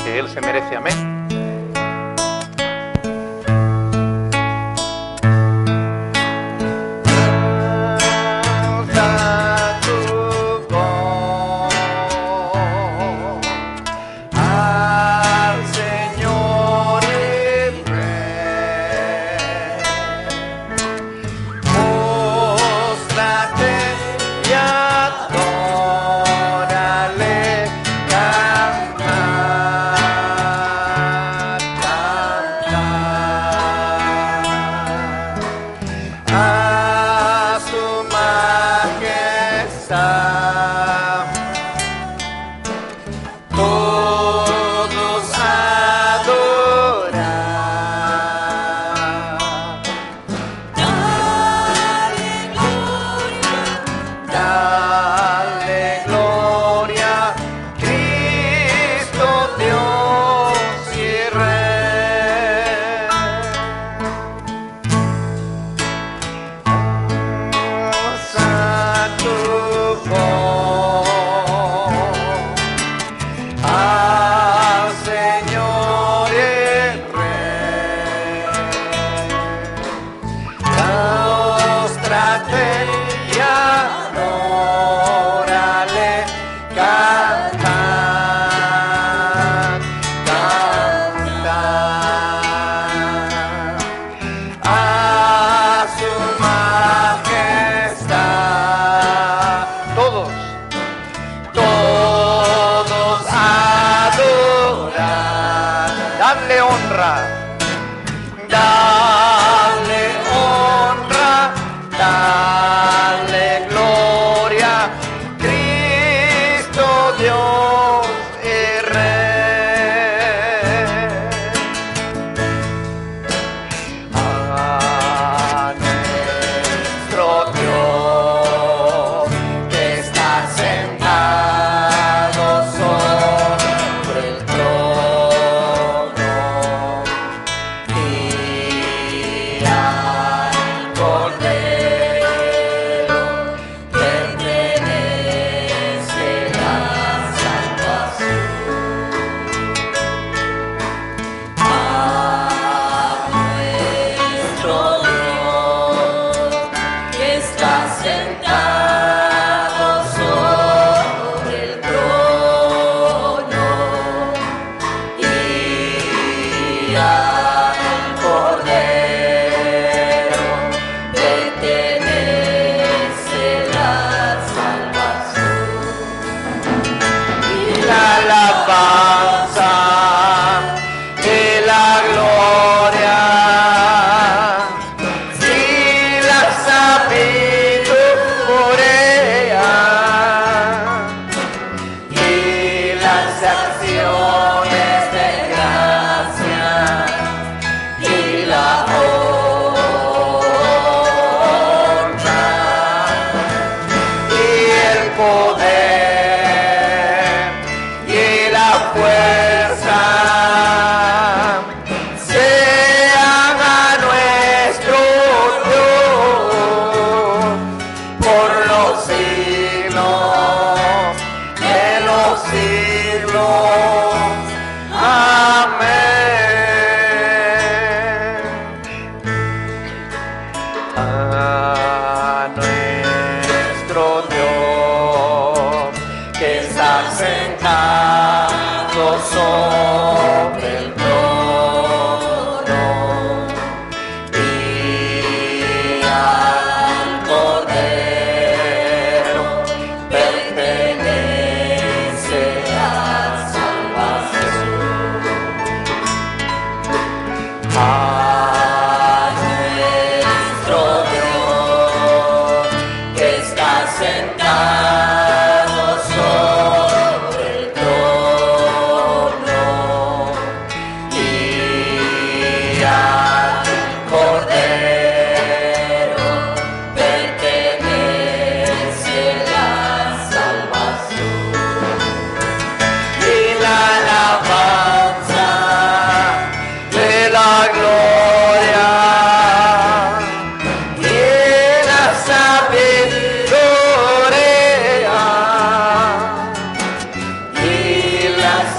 que Él se merece. Amén.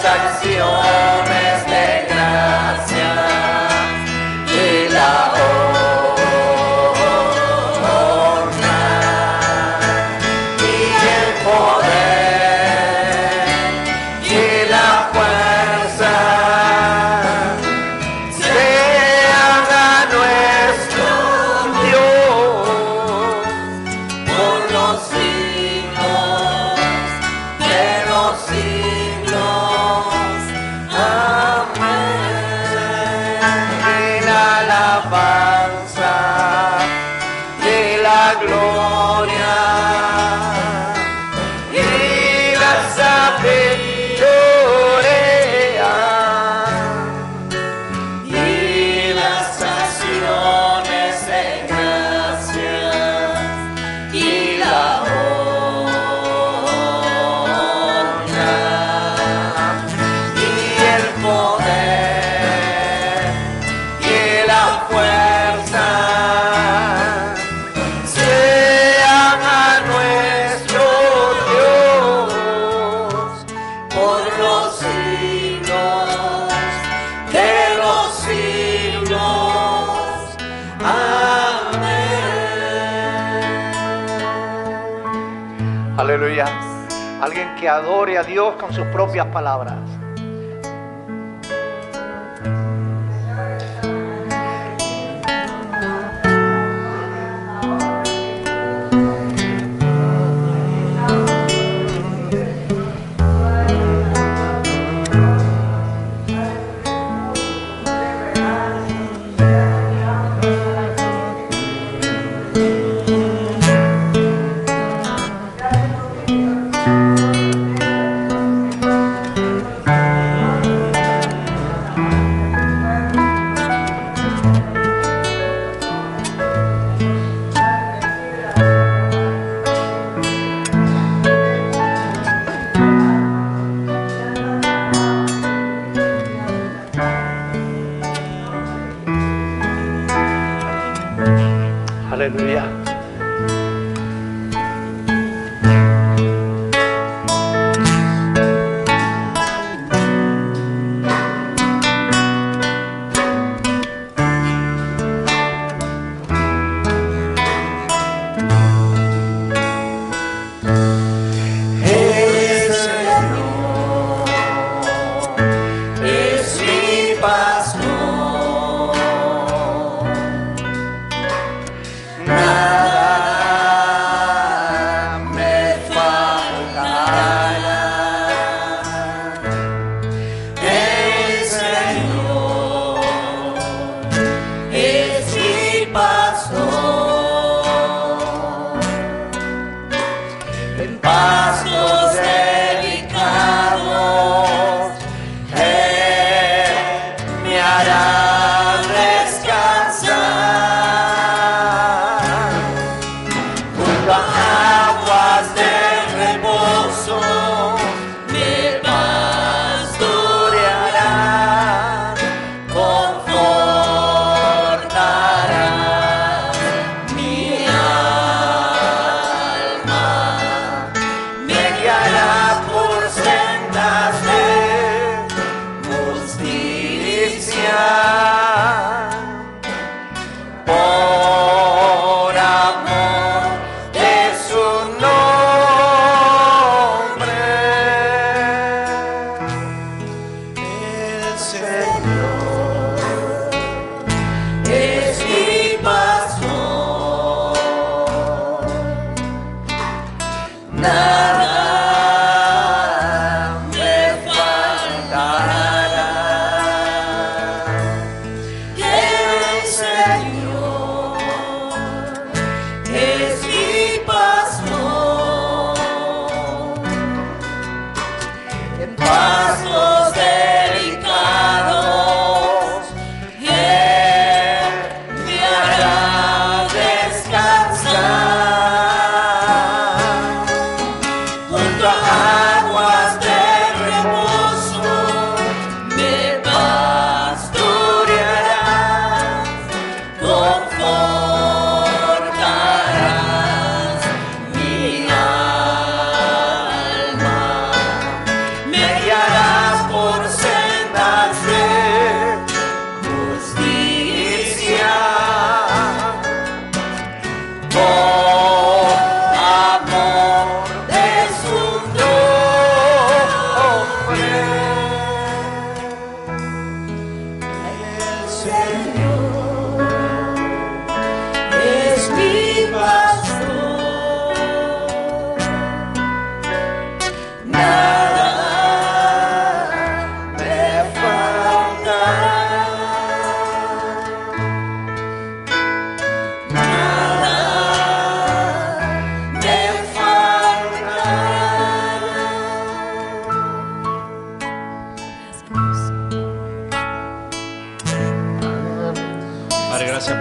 acciones Aleluya. Alguien que adore a Dios con sus propias palabras. Aleluya.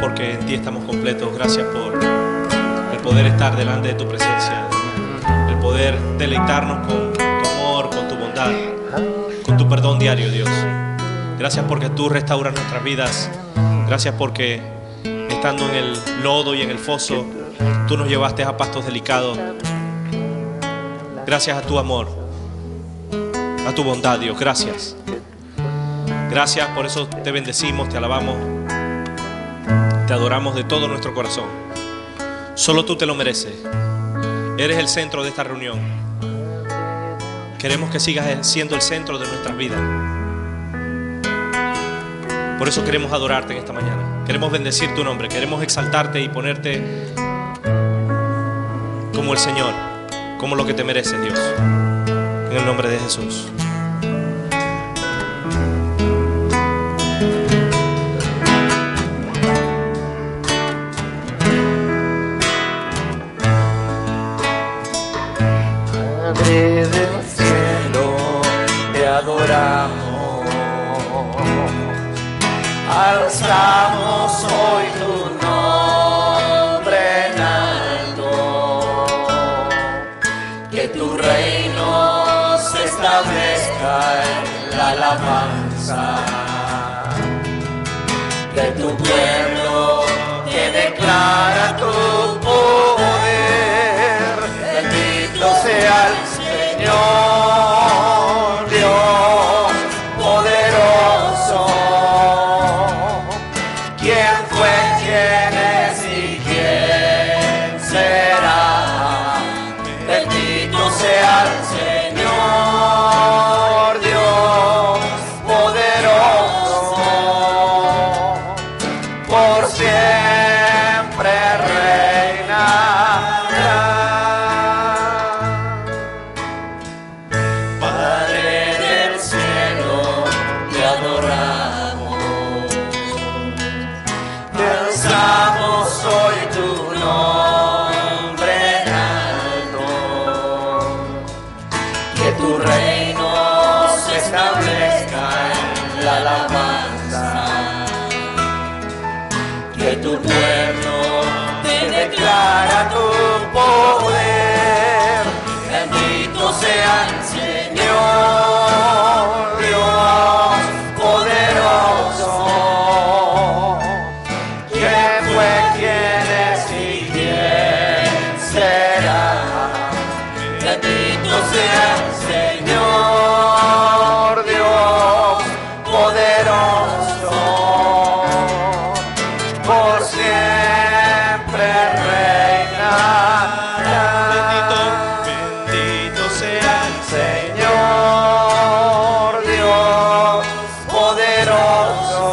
Porque en ti estamos completos. Gracias por el poder estar delante de tu presencia, el poder deleitarnos con tu amor, con tu bondad, con tu perdón diario, Dios. Gracias porque tú restauras nuestras vidas. Gracias porque estando en el lodo y en el foso, tú nos llevaste a pastos delicados. Gracias a tu amor, a tu bondad, Dios. Gracias. Gracias, por eso te bendecimos, te alabamos. Te adoramos de todo nuestro corazón. Solo tú te lo mereces. Eres el centro de esta reunión. Queremos que sigas siendo el centro de nuestras vidas. Por eso queremos adorarte en esta mañana. Queremos bendecir tu nombre. Queremos exaltarte y ponerte como el Señor, como lo que te mereces, Dios. En el nombre de Jesús. Padre del cielo, te adoramos. Alzamos hoy tu nombre en alto. Que tu reino se establezca en la alabanza. Que tu pueblo te declara tu poder. Bendito sea el Señor, Dios poderoso. ¿Quién fue, quién es y quién será? Bendito sea el Señor, Dios poderoso. Por siempre reinará. Padre del cielo, te adoramos. Te alzamos hoy tu nombre en alto. Que tu reino se establezca en la alabanza. Que tu pueblo te declara tu poder. Bendito sea el Señor, Dios poderoso. ¿Quién fue, quién es y quién será? Bendito sea el Señor, Dios poderoso. Por siempre reinará. Bendito sea el Señor, Dios poderoso.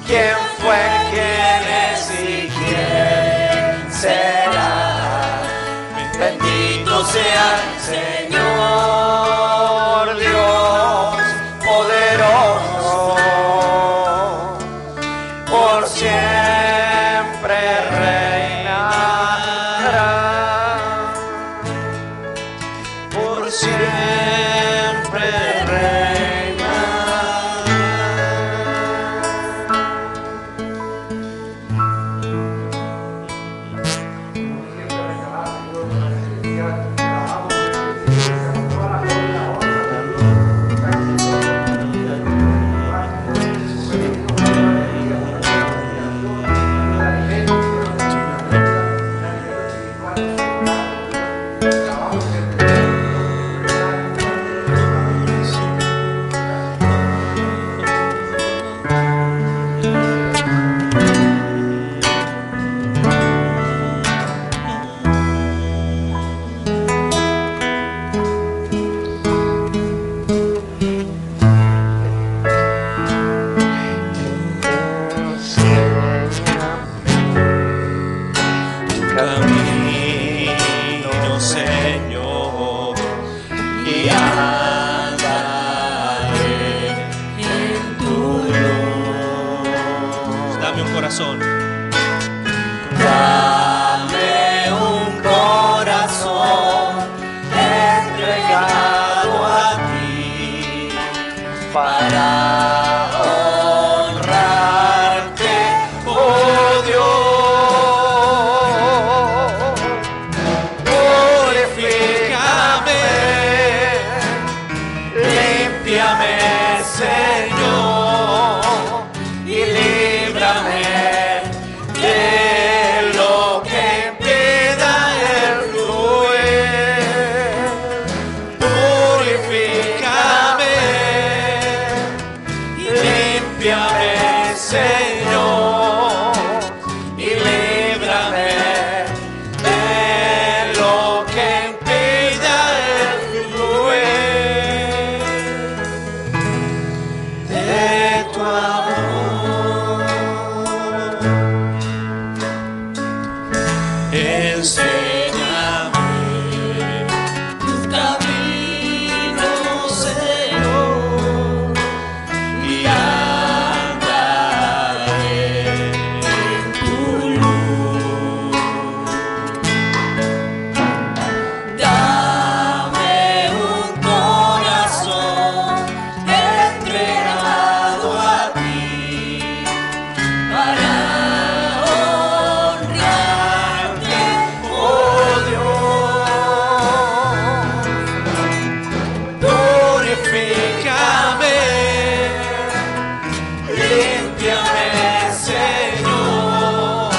¿Quién fue, quién es y quién será? Bendito sea el Señor, Dios poderoso. Por siempre reinará. Por siempre reinará. camino, Señor, y andaré en tu luz. Dame un corazón. Dame un corazón entregado a ti para honrarte, oh Dios. Purifícame, límpiame, Señor, y líbrame de lo que impida el fluir. Purifícame, límpiame, Señor, y líbrame de Purifícame, límpiame, Señor,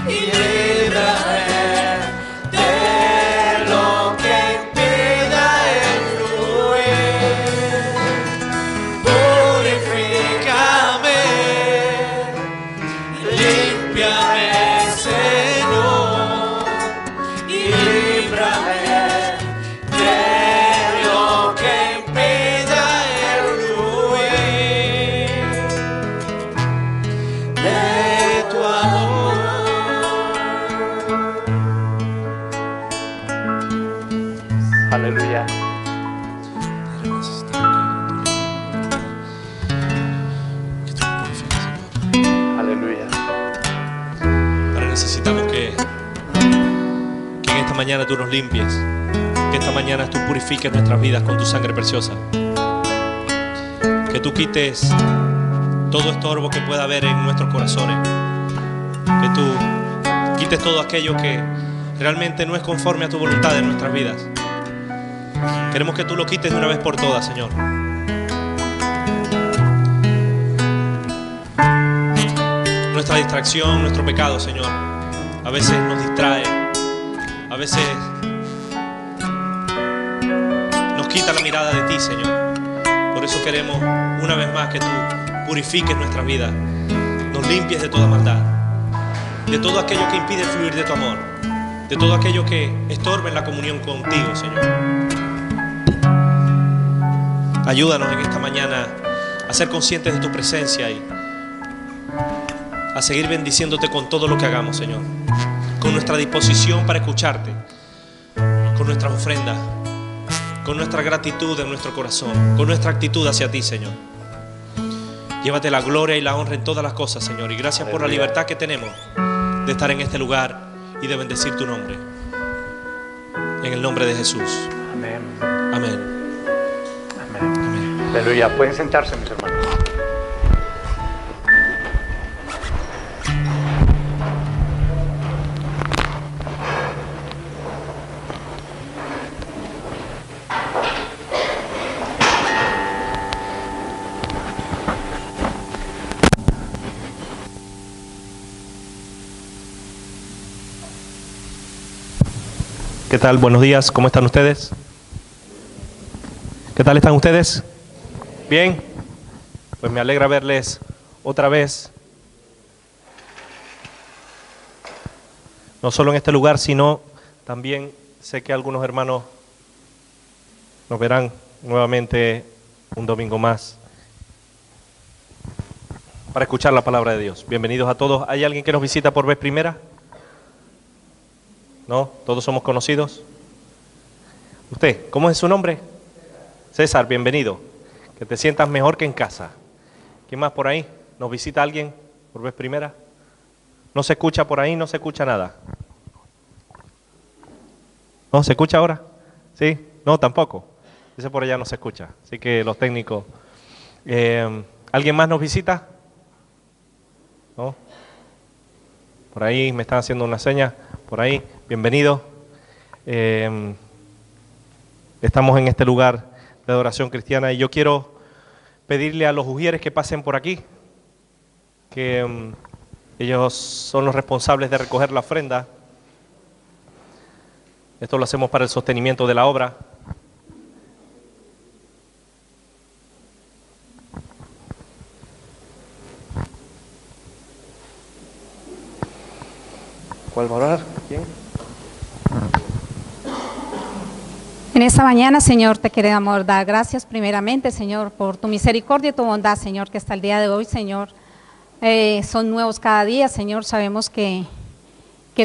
y líbrame de lo que impida el fluir. Purifícame, límpiame, Señor, y líbrame de lo que impida el fluir de tu amor. Aleluya. Aleluya. Ahora necesitamos que en esta mañana tú nos limpies, que esta mañana tú purifiques nuestras vidas con tu sangre preciosa, que tú quites todo estorbo que pueda haber en nuestros corazones, que tú quites todo aquello que realmente no es conforme a tu voluntad en nuestras vidas. Queremos que tú lo quites de una vez por todas, Señor. Nuestra distracción, nuestro pecado, Señor, a veces nos distrae, a veces nos quita la mirada de ti, Señor. Por eso queremos una vez más que tú purifiques nuestras vidas, nos limpies de toda maldad, de todo aquello que impide el fluir de tu amor, de todo aquello que estorbe en la comunión contigo, Señor. Ayúdanos en esta mañana a ser conscientes de tu presencia y a seguir bendiciéndote con todo lo que hagamos, Señor, con nuestra disposición para escucharte, con nuestras ofrendas, con nuestra gratitud en nuestro corazón, con nuestra actitud hacia ti, Señor. Llévate la gloria y la honra en todas las cosas, Señor, y gracias por la libertad que tenemos de estar en este lugar y de bendecir tu nombre. En el nombre de Jesús. Amén. Amén. Amén. Aleluya. Pueden sentarse, mis hermanos. ¿Qué tal? Buenos días. ¿Cómo están ustedes? ¿Qué tal están ustedes? ¿Bien? Pues me alegra verles otra vez. No solo en este lugar, sino también sé que algunos hermanos nos verán nuevamente un domingo más para escuchar la palabra de Dios. Bienvenidos a todos. ¿Hay alguien que nos visita por vez primera? ¿No? ¿Todos somos conocidos? ¿Usted? ¿Cómo es su nombre? César, bienvenido. Que te sientas mejor que en casa. ¿Quién más por ahí? ¿Nos visita alguien por vez primera? ¿No se escucha por ahí? ¿No se escucha nada? ¿No se escucha ahora? ¿Sí? No, tampoco. Ese por allá no se escucha. Así que los técnicos... ¿Alguien más nos visita? ¿No? Por ahí me están haciendo una seña. Por ahí, bienvenido. Estamos en este lugar de adoración cristiana y yo quiero pedirle a los ujieres que pasen por aquí, que ellos son los responsables de recoger la ofrenda. Esto lo hacemos para el sostenimiento de la obra. ¿Cuál va a orar? ¿Quién? En esta mañana, Señor, te queremos dar gracias primeramente, Señor, por tu misericordia y tu bondad, Señor, que hasta el día de hoy, Señor, son nuevos cada día, Señor. Sabemos que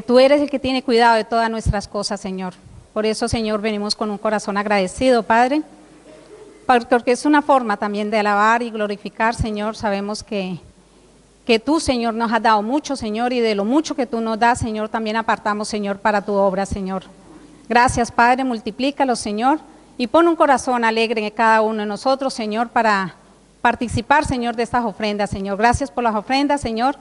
tú eres el que tiene cuidado de todas nuestras cosas, Señor. Por eso, Señor, venimos con un corazón agradecido, Padre, porque es una forma también de alabar y glorificar, Señor. Sabemos que tú, Señor, nos has dado mucho, Señor, y de lo mucho que tú nos das, Señor, también apartamos, Señor, para tu obra, Señor. Gracias, Padre, multiplícalo, Señor, y pon un corazón alegre en cada uno de nosotros, Señor, para participar, Señor, de estas ofrendas, Señor. Gracias por las ofrendas, Señor.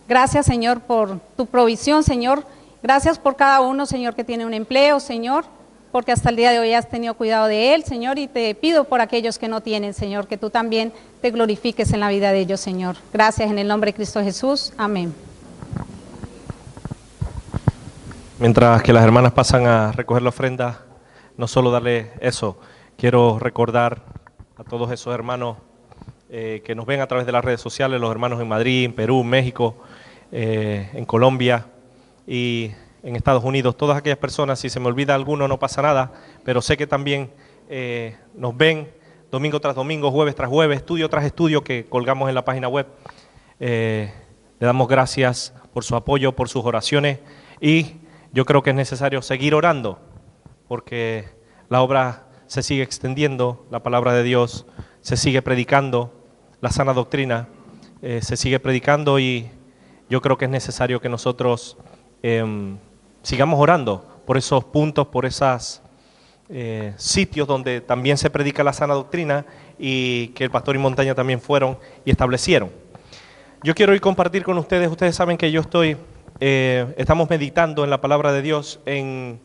Gracias, Señor, por tu provisión, Señor. Gracias por cada uno, Señor, que tiene un empleo, Señor. porque hasta el día de hoy has tenido cuidado de él, Señor, y te pido por aquellos que no tienen, Señor, que tú también te glorifiques en la vida de ellos, Señor. Gracias en el nombre de Cristo Jesús. Amén. Mientras que las hermanas pasan a recoger la ofrenda, no solo darle eso, quiero recordar a todos esos hermanos que nos ven a través de las redes sociales, los hermanos en Madrid, en Perú, en México, en Colombia y en Estados Unidos, todas aquellas personas, si se me olvida alguno no pasa nada, pero sé que también nos ven domingo tras domingo, jueves tras jueves, estudio tras estudio que colgamos en la página web. Le damos gracias por su apoyo, por sus oraciones, y yo creo que es necesario seguir orando porque la obra se sigue extendiendo, la palabra de Dios se sigue predicando, la sana doctrina se sigue predicando, y yo creo que es necesario que nosotros sigamos orando por esos puntos, por esos sitios donde también se predica la sana doctrina y que el pastor y Montaña también fueron y establecieron. Yo quiero hoy compartir con ustedes, ustedes saben que yo estamos meditando en la palabra de Dios en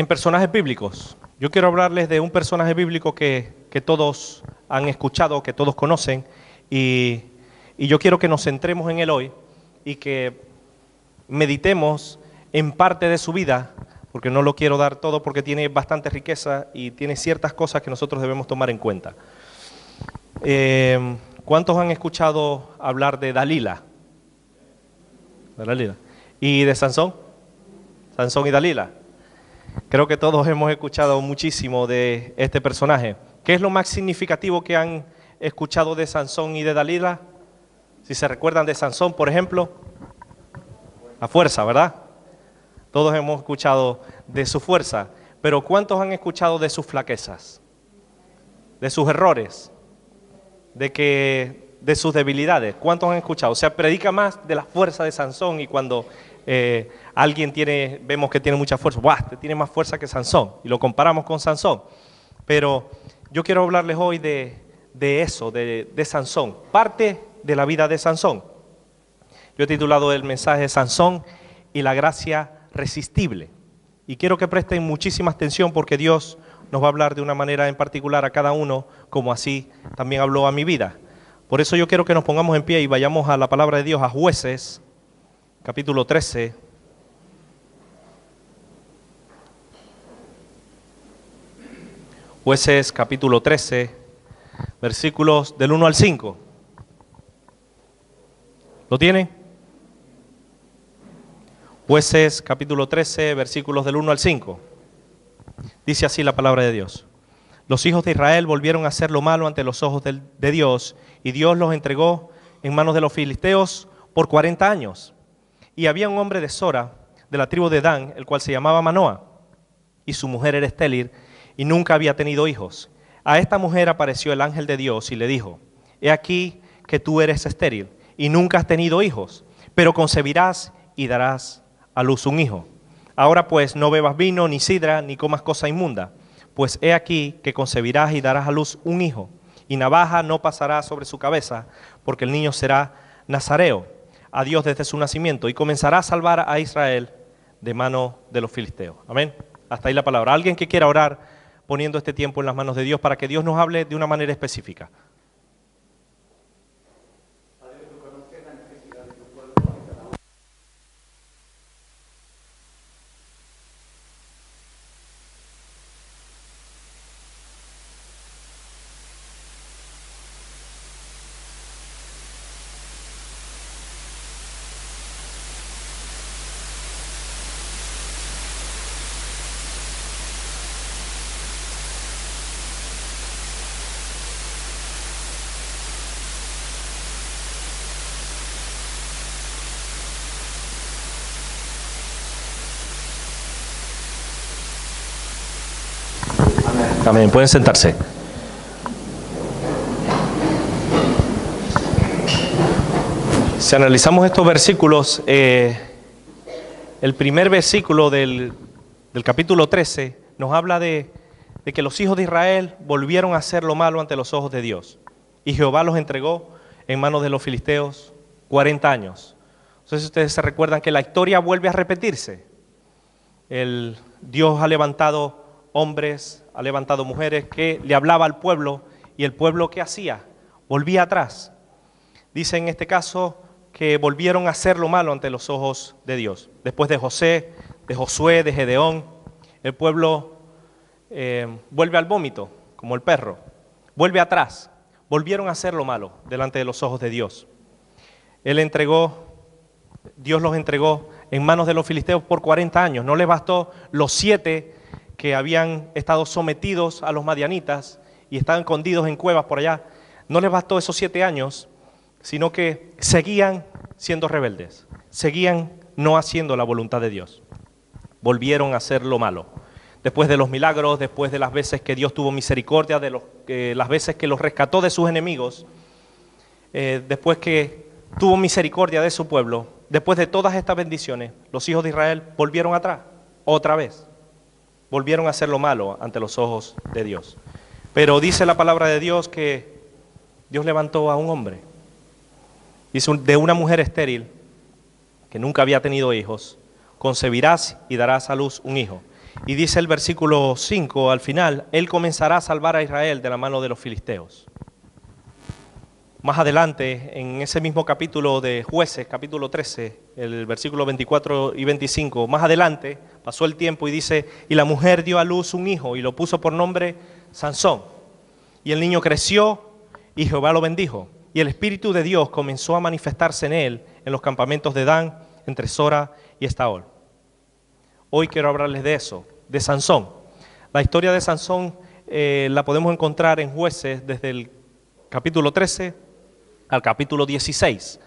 personajes bíblicos. Yo quiero hablarles de un personaje bíblico que todos han escuchado, que todos conocen, y yo quiero que nos centremos en él hoy y que meditemos en parte de su vida, porque no lo quiero dar todo porque tiene bastante riqueza y tiene ciertas cosas que nosotros debemos tomar en cuenta. ¿Cuántos han escuchado hablar de Dalila? ¿Y de Sansón? Sansón y Dalila. Creo que todos hemos escuchado muchísimo de este personaje. ¿Qué es lo más significativo que han escuchado de Sansón y de Dalila? Si se recuerdan de Sansón, por ejemplo, la fuerza, ¿verdad? Todos hemos escuchado de su fuerza, pero ¿cuántos han escuchado de sus flaquezas? De sus errores, de sus debilidades. ¿Cuántos han escuchado? O sea, predica más de la fuerza de Sansón, y cuando alguien vemos que tiene mucha fuerza, ¡buah! Tiene más fuerza que Sansón, y lo comparamos con Sansón. Pero yo quiero hablarles hoy de eso, de Sansón, parte de la vida de Sansón. Yo he titulado el mensaje Sansón y la gracia resistible, y quiero que presten muchísima atención porque Dios nos va a hablar de una manera en particular a cada uno, como así también habló a mi vida. Por eso yo quiero que nos pongamos en pie y vayamos a la palabra de Dios, a Jueces, capítulo 13. Jueces, capítulo 13, versículos del 1 al 5. ¿Lo tienen? Jueces, capítulo 13, versículos del 1 al 5. Dice así la palabra de Dios. Los hijos de Israel volvieron a hacer lo malo ante los ojos de Dios, y Dios los entregó en manos de los filisteos por 40 años. Y había un hombre de Sora, de la tribu de Dan, el cual se llamaba Manoa, y su mujer era estéril, y nunca había tenido hijos. A esta mujer apareció el ángel de Dios y le dijo: he aquí que tú eres estéril, y nunca has tenido hijos, pero concebirás y darás a luz un hijo. Ahora pues no bebas vino, ni sidra, ni comas cosa inmunda, pues he aquí que concebirás y darás a luz un hijo, y navaja no pasará sobre su cabeza, porque el niño será nazareo a Dios desde su nacimiento, y comenzará a salvar a Israel de mano de los filisteos. Amén. Hasta ahí la palabra. ¿Alguien que quiera orar poniendo este tiempo en las manos de Dios para que Dios nos hable de una manera específica? Amén. Pueden sentarse. Si analizamos estos versículos, el primer versículo del capítulo 13 nos habla de que los hijos de Israel volvieron a hacer lo malo ante los ojos de Dios, y Jehová los entregó en manos de los filisteos 40 años. Entonces ustedes se recuerdan que la historia vuelve a repetirse. El Dios ha levantado hombres, ha levantado mujeres que le hablaba al pueblo, y el pueblo ¿qué hacía? Volvía atrás. Dice en este caso que volvieron a hacer lo malo ante los ojos de Dios. Después de José, de Josué, de Gedeón, el pueblo vuelve al vómito, como el perro, vuelve atrás. Volvieron a hacer lo malo delante de los ojos de Dios. Dios los entregó en manos de los filisteos por 40 años. No les bastó los 7 que habían estado sometidos a los madianitas y estaban escondidos en cuevas por allá. No les bastó esos 7 años, sino que seguían siendo rebeldes, seguían no haciendo la voluntad de Dios. Volvieron a hacer lo malo. Después de los milagros, después de las veces que Dios tuvo misericordia, las veces que los rescató de sus enemigos, después que tuvo misericordia de su pueblo, después de todas estas bendiciones, los hijos de Israel volvieron atrás, otra vez. Volvieron a hacer lo malo ante los ojos de Dios. Pero dice la palabra de Dios que Dios levantó a un hombre. Dice, de una mujer estéril, que nunca había tenido hijos, concebirás y darás a luz un hijo. Y dice el versículo 5 al final, Él comenzará a salvar a Israel de la mano de los filisteos. Más adelante, en ese mismo capítulo de Jueces, capítulo 13, el versículo 24 y 25, más adelante pasó el tiempo y dice, y la mujer dio a luz un hijo y lo puso por nombre Sansón. Y el niño creció y Jehová lo bendijo. Y el Espíritu de Dios comenzó a manifestarse en él en los campamentos de Dan, entre Sora y Estaol. Hoy quiero hablarles de eso, de Sansón. La historia de Sansón la podemos encontrar en Jueces desde el capítulo 13 al capítulo 16.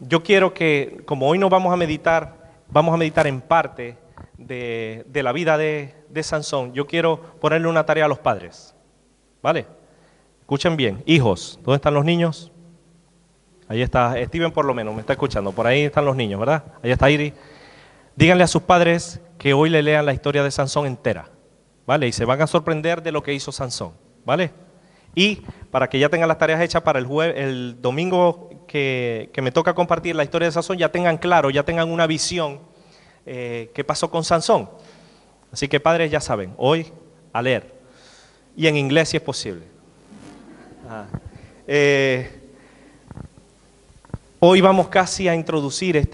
Yo quiero que, como hoy nos vamos a meditar en parte de la vida de Sansón. Yo quiero ponerle una tarea a los padres, ¿vale? Escuchen bien, hijos, ¿dónde están los niños? Ahí está, Steven por lo menos, me está escuchando, por ahí están los niños, ¿verdad? Ahí está Iris. Díganle a sus padres que hoy le lean la historia de Sansón entera, ¿vale? Y se van a sorprender de lo que hizo Sansón, ¿vale? Y para que ya tengan las tareas hechas para el domingo que me toca compartir la historia de Sansón, ya tengan claro, ya tengan una visión qué pasó con Sansón. Así que padres ya saben, hoy a leer, y en inglés si es posible. Hoy vamos casi a introducir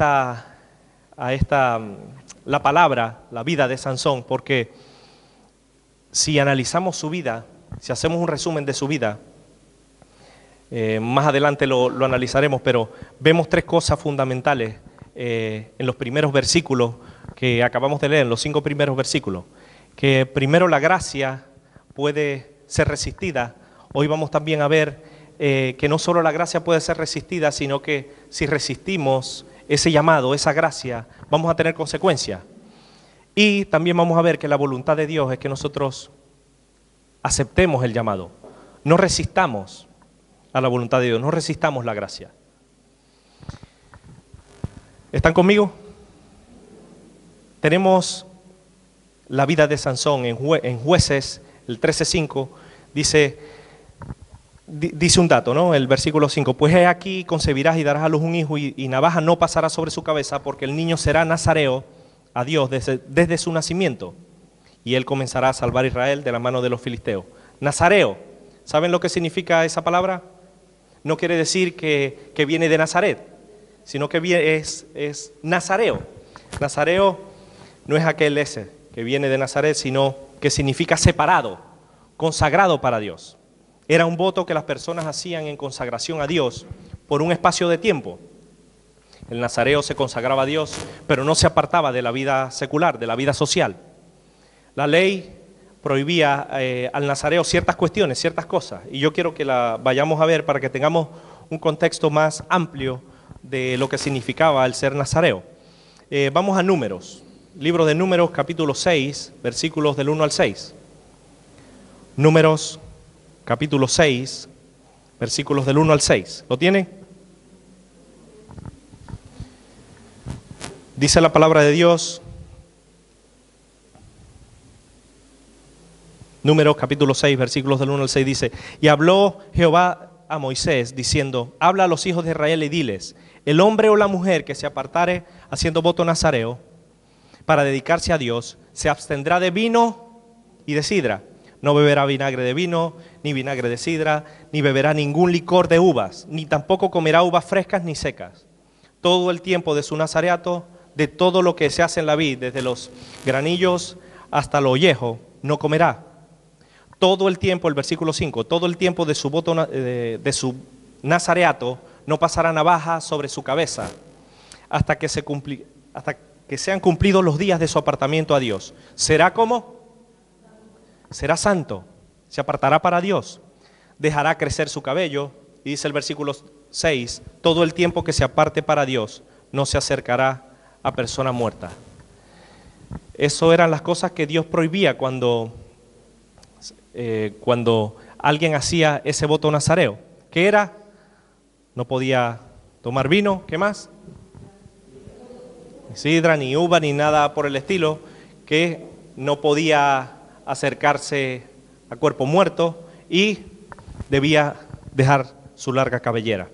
la palabra, la vida de Sansón, porque si analizamos su vida, si hacemos un resumen de su vida, más adelante lo analizaremos, pero vemos 3 cosas fundamentales en los primeros versículos que acabamos de leer, en los 5 primeros versículos. Que primero la gracia puede ser resistida. Hoy vamos también a ver que no solo la gracia puede ser resistida, sino que si resistimos ese llamado, esa gracia, vamos a tener consecuencias. Y también vamos a ver que la voluntad de Dios es que nosotros aceptemos el llamado, no resistamos a la voluntad de Dios, no resistamos la gracia. ¿Están conmigo? Tenemos la vida de Sansón en Jueces, el 13:5, dice un dato, ¿no? El versículo 5, pues he aquí concebirás y darás a luz un hijo y navaja no pasará sobre su cabeza porque el niño será nazareo a Dios desde su nacimiento y él comenzará a salvar a Israel de la mano de los filisteos. Nazareo, ¿saben lo que significa esa palabra? No quiere decir que viene de Nazaret, sino que es nazareo. Nazareo no es aquel ese que viene de Nazaret, sino que significa separado, consagrado para Dios. Era un voto que las personas hacían en consagración a Dios por un espacio de tiempo. El nazareo se consagraba a Dios, pero no se apartaba de la vida secular, de la vida social. La ley prohibía al nazareo ciertas cuestiones, ciertas cosas, y yo quiero que la vayamos a ver para que tengamos un contexto más amplio de lo que significaba el ser nazareo. Vamos a Números, libro de Números, capítulo 6, versículos del 1 al 6. Números, capítulo 6, versículos del 1 al 6. ¿Lo tienen? Dice la palabra de Dios, Números capítulo 6, versículos del 1 al 6, dice, y habló Jehová a Moisés, diciendo, habla a los hijos de Israel y diles, el hombre o la mujer que se apartare haciendo voto nazareo, para dedicarse a Dios, se abstendrá de vino y de sidra. No beberá vinagre de vino, ni vinagre de sidra, ni beberá ningún licor de uvas, ni tampoco comerá uvas frescas ni secas. Todo el tiempo de su nazareato, de todo lo que se hace en la vid, desde los granillos hasta lo ollejo, no comerá. Todo el tiempo, el versículo 5, todo el tiempo de su voto, de su nazareato, no pasará navaja sobre su cabeza, hasta que sean cumplidos los días de su apartamiento a Dios. ¿Será como? Será santo, se apartará para Dios, dejará crecer su cabello, y dice el versículo 6, todo el tiempo que se aparte para Dios, no se acercará a persona muerta. Eso eran las cosas que Dios prohibía cuando alguien hacía ese voto nazareo. ¿Qué era? No podía tomar vino, ¿qué más? Ni sidra, ni uva, ni nada por el estilo, que no podía acercarse a cuerpo muerto y debía dejar su larga cabellera.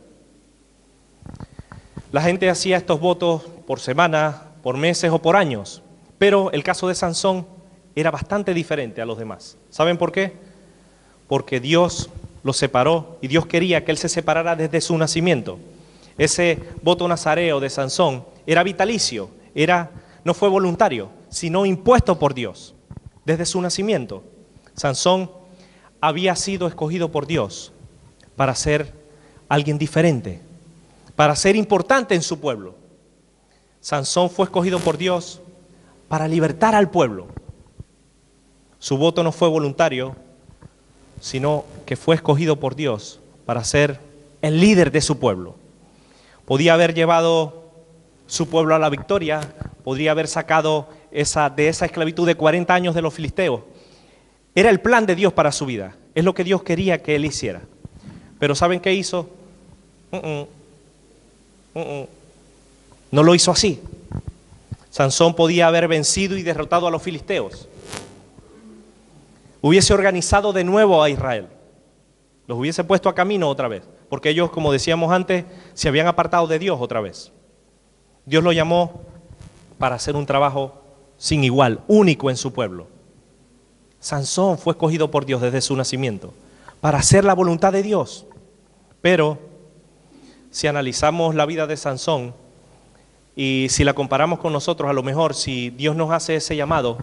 La gente hacía estos votos por semanas, por meses o por años, pero el caso de Sansón era bastante diferente a los demás. ¿Saben por qué? Porque Dios lo separó y Dios quería que él se separara desde su nacimiento. Ese voto nazareo de Sansón era vitalicio, no fue voluntario, sino impuesto por Dios. Desde su nacimiento, Sansón había sido escogido por Dios para ser alguien diferente, para ser importante en su pueblo. Sansón fue escogido por Dios para libertar al pueblo. Su voto no fue voluntario, sino que fue escogido por Dios para ser el líder de su pueblo. Podía haber llevado su pueblo a la victoria, podría haber sacado de esa esclavitud de 40 años de los filisteos. Era el plan de Dios para su vida, es lo que Dios quería que él hiciera. Pero ¿saben qué hizo? No lo hizo así. Sansón podía haber vencido y derrotado a los filisteos. Hubiese organizado de nuevo a Israel. Los hubiese puesto a camino otra vez, porque ellos, como decíamos antes, se habían apartado de Dios otra vez. Dios lo llamó para hacer un trabajo sin igual, único en su pueblo. Sansón fue escogido por Dios desde su nacimiento para hacer la voluntad de Dios. Pero si analizamos la vida de Sansón y si la comparamos con nosotros, a lo mejor si Dios nos hace ese llamado,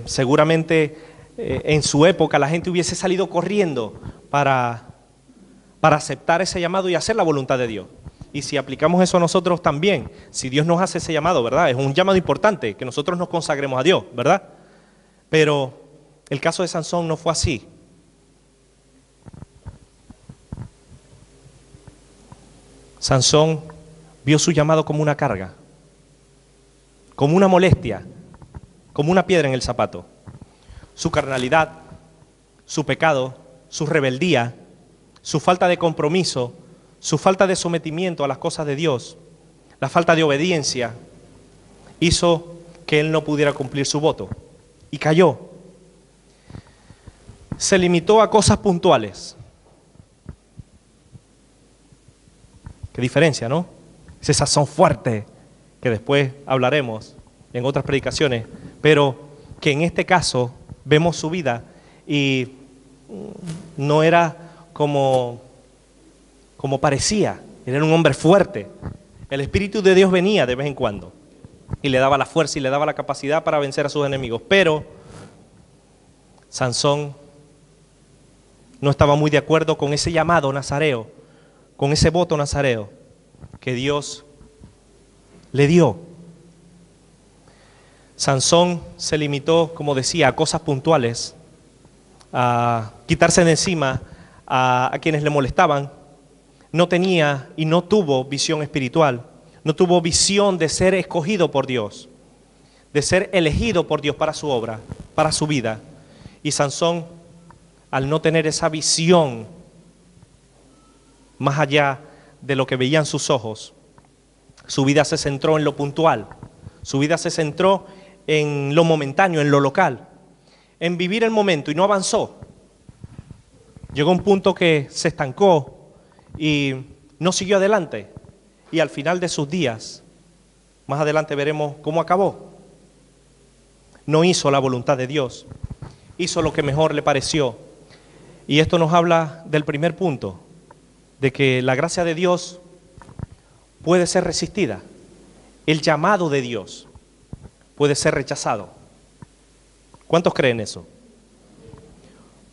seguramente en su época la gente hubiese salido corriendo para aceptar ese llamado y hacer la voluntad de Dios. Y si aplicamos eso a nosotros también, si Dios nos hace ese llamado, ¿verdad? Es un llamado importante, que nosotros nos consagremos a Dios, ¿verdad? Pero el caso de Sansón no fue así. Sansón vio su llamado como una carga, como una molestia, como una piedra en el zapato. Su carnalidad, su pecado, su rebeldía, su falta de compromiso, su falta de sometimiento a las cosas de Dios, la falta de obediencia, hizo que él no pudiera cumplir su voto y cayó. Se limitó a cosas puntuales. Qué diferencia, ¿no? Ese sazón fuerte que después hablaremos en otras predicaciones, pero que en este caso vemos su vida y no era como parecía. Era un hombre fuerte. El Espíritu de Dios venía de vez en cuando y le daba la fuerza y le daba la capacidad para vencer a sus enemigos. Pero Sansón no estaba muy de acuerdo con ese llamado nazareo, con ese voto nazareo que Dios le dio. Sansón se limitó, como decía, a cosas puntuales, a quitarse de encima a quienes le molestaban. No tenía y no tuvo visión espiritual, no tuvo visión de ser escogido por Dios, de ser elegido por Dios para su obra, para su vida. Y Sansón, al no tener esa visión más allá de lo que veían sus ojos, su vida se centró en lo puntual, su vida se centró en lo momentáneo, en lo local, en vivir el momento y no avanzó. Llegó a un punto que se estancó y no siguió adelante. Y al final de sus días, más adelante veremos cómo acabó. no hizo la voluntad de Dios, hizo lo que mejor le pareció. Y esto nos habla del primer punto, de que la gracia de Dios puede ser resistida. El llamado de Dios puede ser rechazado. ¿Cuántos creen eso?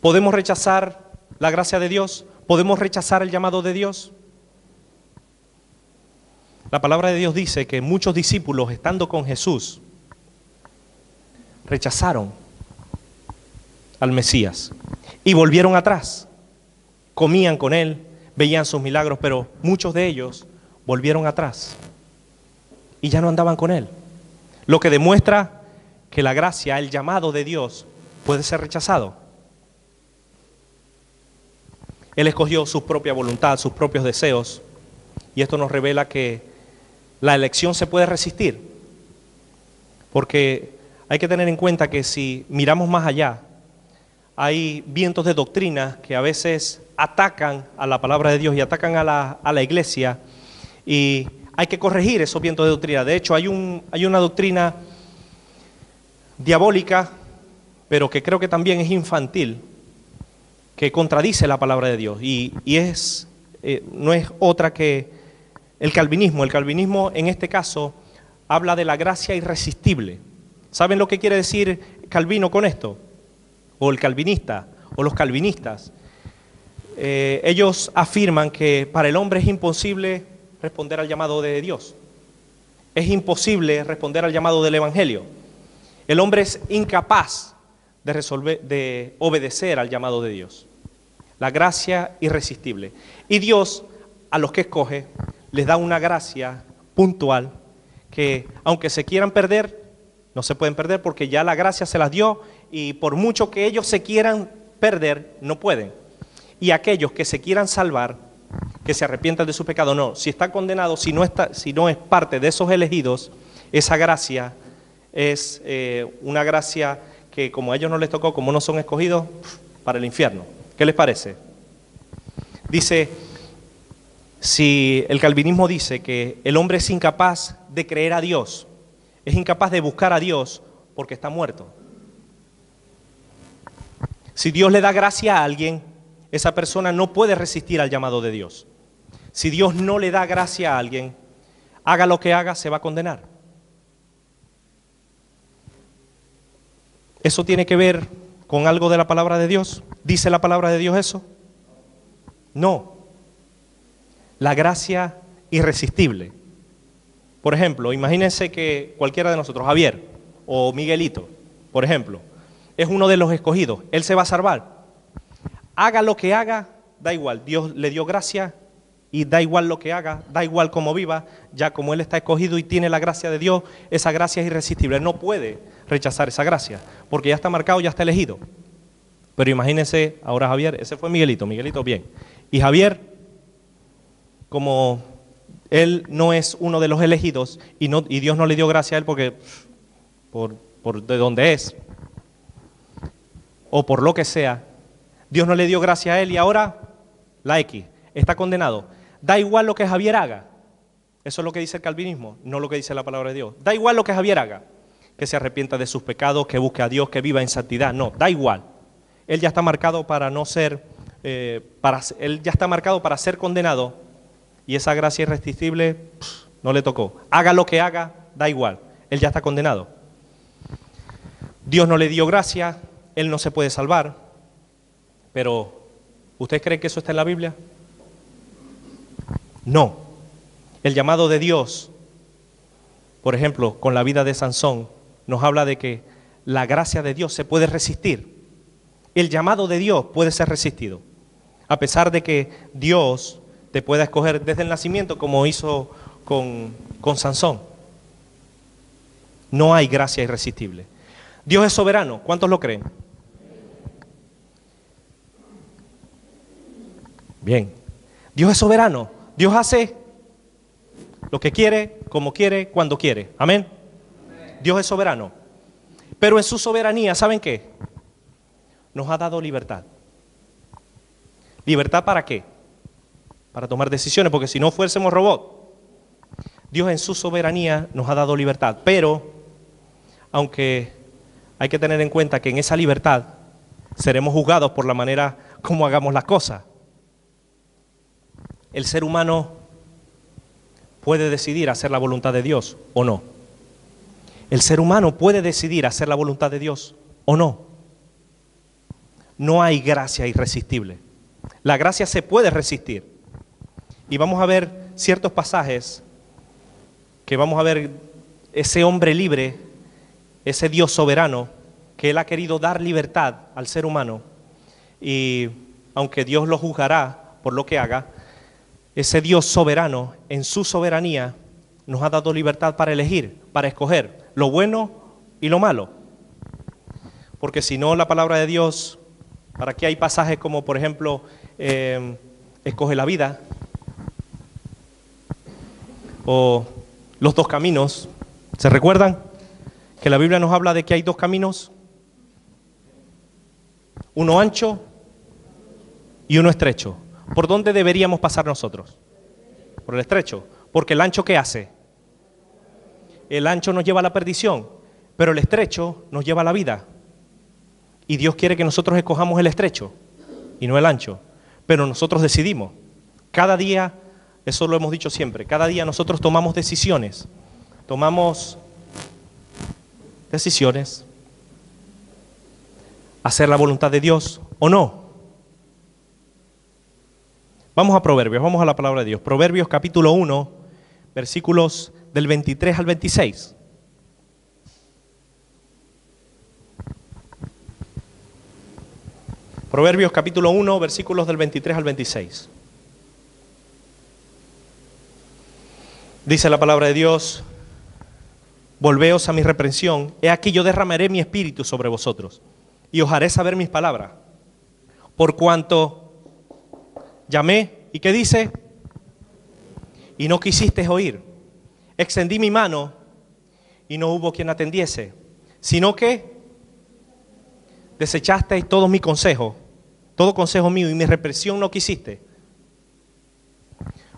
¿Podemos rechazar la gracia de Dios? ¿Podemos rechazar el llamado de Dios? La palabra de Dios dice que muchos discípulos, estando con Jesús, rechazaron al Mesías y volvieron atrás. Comían con Él, veían sus milagros, pero muchos de ellos volvieron atrás y ya no andaban con Él. Lo que demuestra que la gracia, el llamado de Dios, puede ser rechazado. Él escogió su propia voluntad, sus propios deseos, y esto nos revela que la elección se puede resistir, porque hay que tener en cuenta que si miramos más allá, hay vientos de doctrina que a veces atacan a la palabra de Dios y atacan a la iglesia, y hay que corregir esos vientos de doctrina. De hecho, hay una doctrina diabólica, pero que creo que también es infantil, que contradice la palabra de Dios, y no es otra que el calvinismo. El calvinismo en este caso habla de la gracia irresistible. ¿Saben lo que quiere decir Calvino con esto? O el calvinista, o los calvinistas. Ellos afirman que para el hombre es imposible responder al llamado de Dios. Es imposible responder al llamado del Evangelio. El hombre es incapaz de obedecer al llamado de Dios. La gracia irresistible. Y Dios, a los que escoge, les da una gracia puntual que, aunque se quieran perder, no se pueden perder porque ya la gracia se las dio, y por mucho que ellos se quieran perder, no pueden. Y aquellos que se quieran salvar, que se arrepientan de su pecado, no. Si está condenado, si no es parte de esos elegidos, esa gracia es una gracia que, como a ellos no les tocó, como no son escogidos, para el infierno. ¿Qué les parece? Dice, si el calvinismo dice que el hombre es incapaz de creer a Dios, es incapaz de buscar a Dios porque está muerto. Si Dios le da gracia a alguien, esa persona no puede resistir al llamado de Dios. Si Dios no le da gracia a alguien, haga lo que haga, se va a condenar. ¿Eso tiene que ver con algo de la palabra de Dios? ¿Dice la palabra de Dios eso? No. La gracia irresistible. Por ejemplo, imagínense que cualquiera de nosotros, Javier o Miguelito, por ejemplo, es uno de los escogidos. Él se va a salvar. Haga lo que haga, da igual. Dios le dio gracia y da igual lo que haga, da igual cómo viva. Ya como él está escogido y tiene la gracia de Dios, esa gracia es irresistible. Él no puede rechazar esa gracia porque ya está marcado, ya está elegido. Pero imagínense ahora Javier, ese fue Miguelito bien. Y Javier, como él no es uno de los elegidos y Dios no le dio gracia a él porque por de donde es o por lo que sea, Dios no le dio gracia a él y ahora la X está condenado. Da igual lo que Javier haga. Eso es lo que dice el calvinismo, no lo que dice la palabra de Dios. Da igual lo que Javier haga, que se arrepienta de sus pecados, que busque a Dios, que viva en santidad. No, da igual. Él ya está marcado para no ser, él ya está marcado para ser condenado, y esa gracia irresistible no le tocó. Haga lo que haga, da igual. Él ya está condenado. Dios no le dio gracia, él no se puede salvar. Pero, ¿usted cree que eso está en la Biblia? No. El llamado de Dios, por ejemplo, con la vida de Sansón, nos habla de que la gracia de Dios se puede resistir. El llamado de Dios puede ser resistido. A pesar de que Dios te pueda escoger desde el nacimiento, como hizo con Sansón. No hay gracia irresistible. Dios es soberano. ¿Cuántos lo creen? Bien. Dios es soberano. Dios hace lo que quiere, como quiere, cuando quiere. Amén. Dios es soberano. Pero en su soberanía, ¿saben qué? Nos ha dado libertad. ¿Libertad para qué? Para tomar decisiones, porque si no fuésemos robots. Dios en su soberanía nos ha dado libertad, pero aunque hay que tener en cuenta que en esa libertad seremos juzgados por la manera como hagamos las cosas. El ser humano puede decidir hacer la voluntad de Dios o no. El ser humano puede decidir hacer la voluntad de Dios o no. No hay gracia irresistible. La gracia se puede resistir. Y vamos a ver ciertos pasajes que vamos a ver ese hombre libre, ese Dios soberano, que Él ha querido dar libertad al ser humano. Y aunque Dios lo juzgará por lo que haga, ese Dios soberano, en su soberanía, nos ha dado libertad para elegir, para escoger lo bueno y lo malo. Porque si no, la palabra de Dios, para qué hay pasajes como, por ejemplo, escoge la vida, o los dos caminos. ¿Se recuerdan que la Biblia nos habla de que hay dos caminos? Uno ancho y uno estrecho. ¿Por dónde deberíamos pasar nosotros? Por el estrecho. Porque el ancho, ¿qué hace? El ancho nos lleva a la perdición, pero el estrecho nos lleva a la vida. Y Dios quiere que nosotros escojamos el estrecho y no el ancho. Pero nosotros decidimos. Cada día, eso lo hemos dicho siempre, cada día nosotros tomamos decisiones. Tomamos decisiones. Hacer la voluntad de Dios o no. Vamos a Proverbios, vamos a la palabra de Dios. Proverbios capítulo 1, versículos del 23 al 26. Proverbios capítulo 1, versículos del 23 al 26. Dice la palabra de Dios: volveos a mi reprensión, he aquí yo derramaré mi espíritu sobre vosotros, y os haré saber mis palabras. Por cuanto llamé, ¿y qué dice? Y no quisisteis oír. Extendí mi mano, y no hubo quien atendiese, sino que desechasteis todos mis consejos, todo consejo mío, y mi represión no quisiste.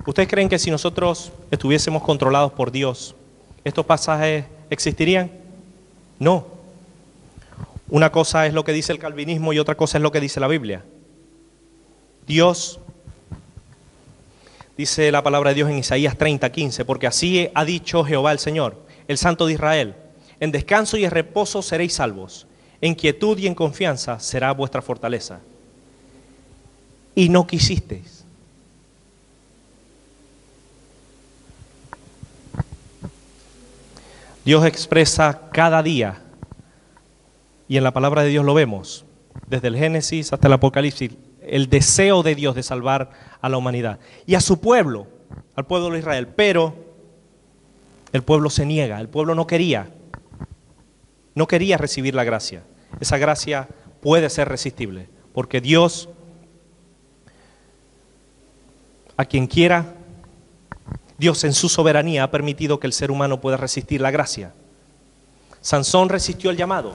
¿Ustedes creen que si nosotros estuviésemos controlados por Dios, estos pasajes existirían? No. Una cosa es lo que dice el calvinismo y otra cosa es lo que dice la Biblia. Dios, dice la palabra de Dios en Isaías 30:15, porque así ha dicho Jehová el Señor, el Santo de Israel: en descanso y en reposo seréis salvos, en quietud y en confianza será vuestra fortaleza. Y no quisisteis. Dios expresa cada día, y en la palabra de Dios lo vemos, desde el Génesis hasta el Apocalipsis, el deseo de Dios de salvar a la humanidad y a su pueblo, al pueblo de Israel. Pero el pueblo se niega, el pueblo no quería recibir la gracia. Esa gracia puede ser resistible, porque Dios, a quien quiera, Dios en su soberanía ha permitido que el ser humano pueda resistir la gracia. Sansón resistió el llamado.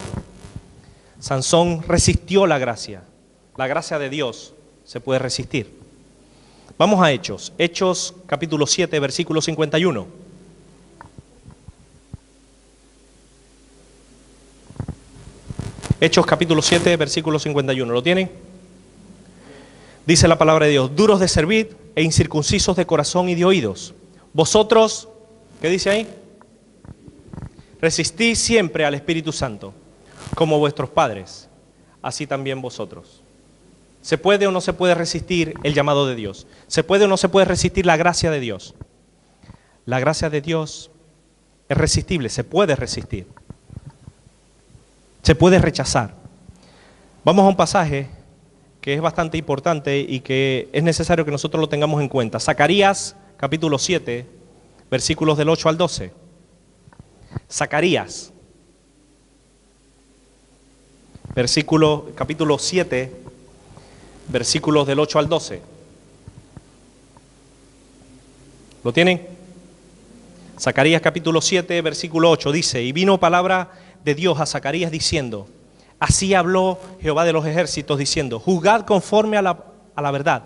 Sansón resistió la gracia. La gracia de Dios se puede resistir. Vamos a Hechos. Hechos capítulo 7, versículo 51. Hechos capítulo 7, versículo 51. ¿Lo tienen? Dice la palabra de Dios: duros de servir e incircuncisos de corazón y de oídos. Vosotros, ¿qué dice ahí? Resistid siempre al Espíritu Santo, como vuestros padres, así también vosotros. ¿Se puede o no se puede resistir el llamado de Dios? ¿Se puede o no se puede resistir la gracia de Dios? La gracia de Dios es resistible, se puede resistir. Se puede rechazar. Vamos a un pasaje que es bastante importante y que es necesario que nosotros lo tengamos en cuenta. Zacarías capítulo 7, versículos del 8 al 12. Zacarías, capítulo 7, versículos del 8 al 12. ¿Lo tienen? Zacarías capítulo 7, versículo 8 dice: y vino palabra de Dios a Zacarías diciendo: así habló Jehová de los ejércitos diciendo: juzgad conforme a la verdad,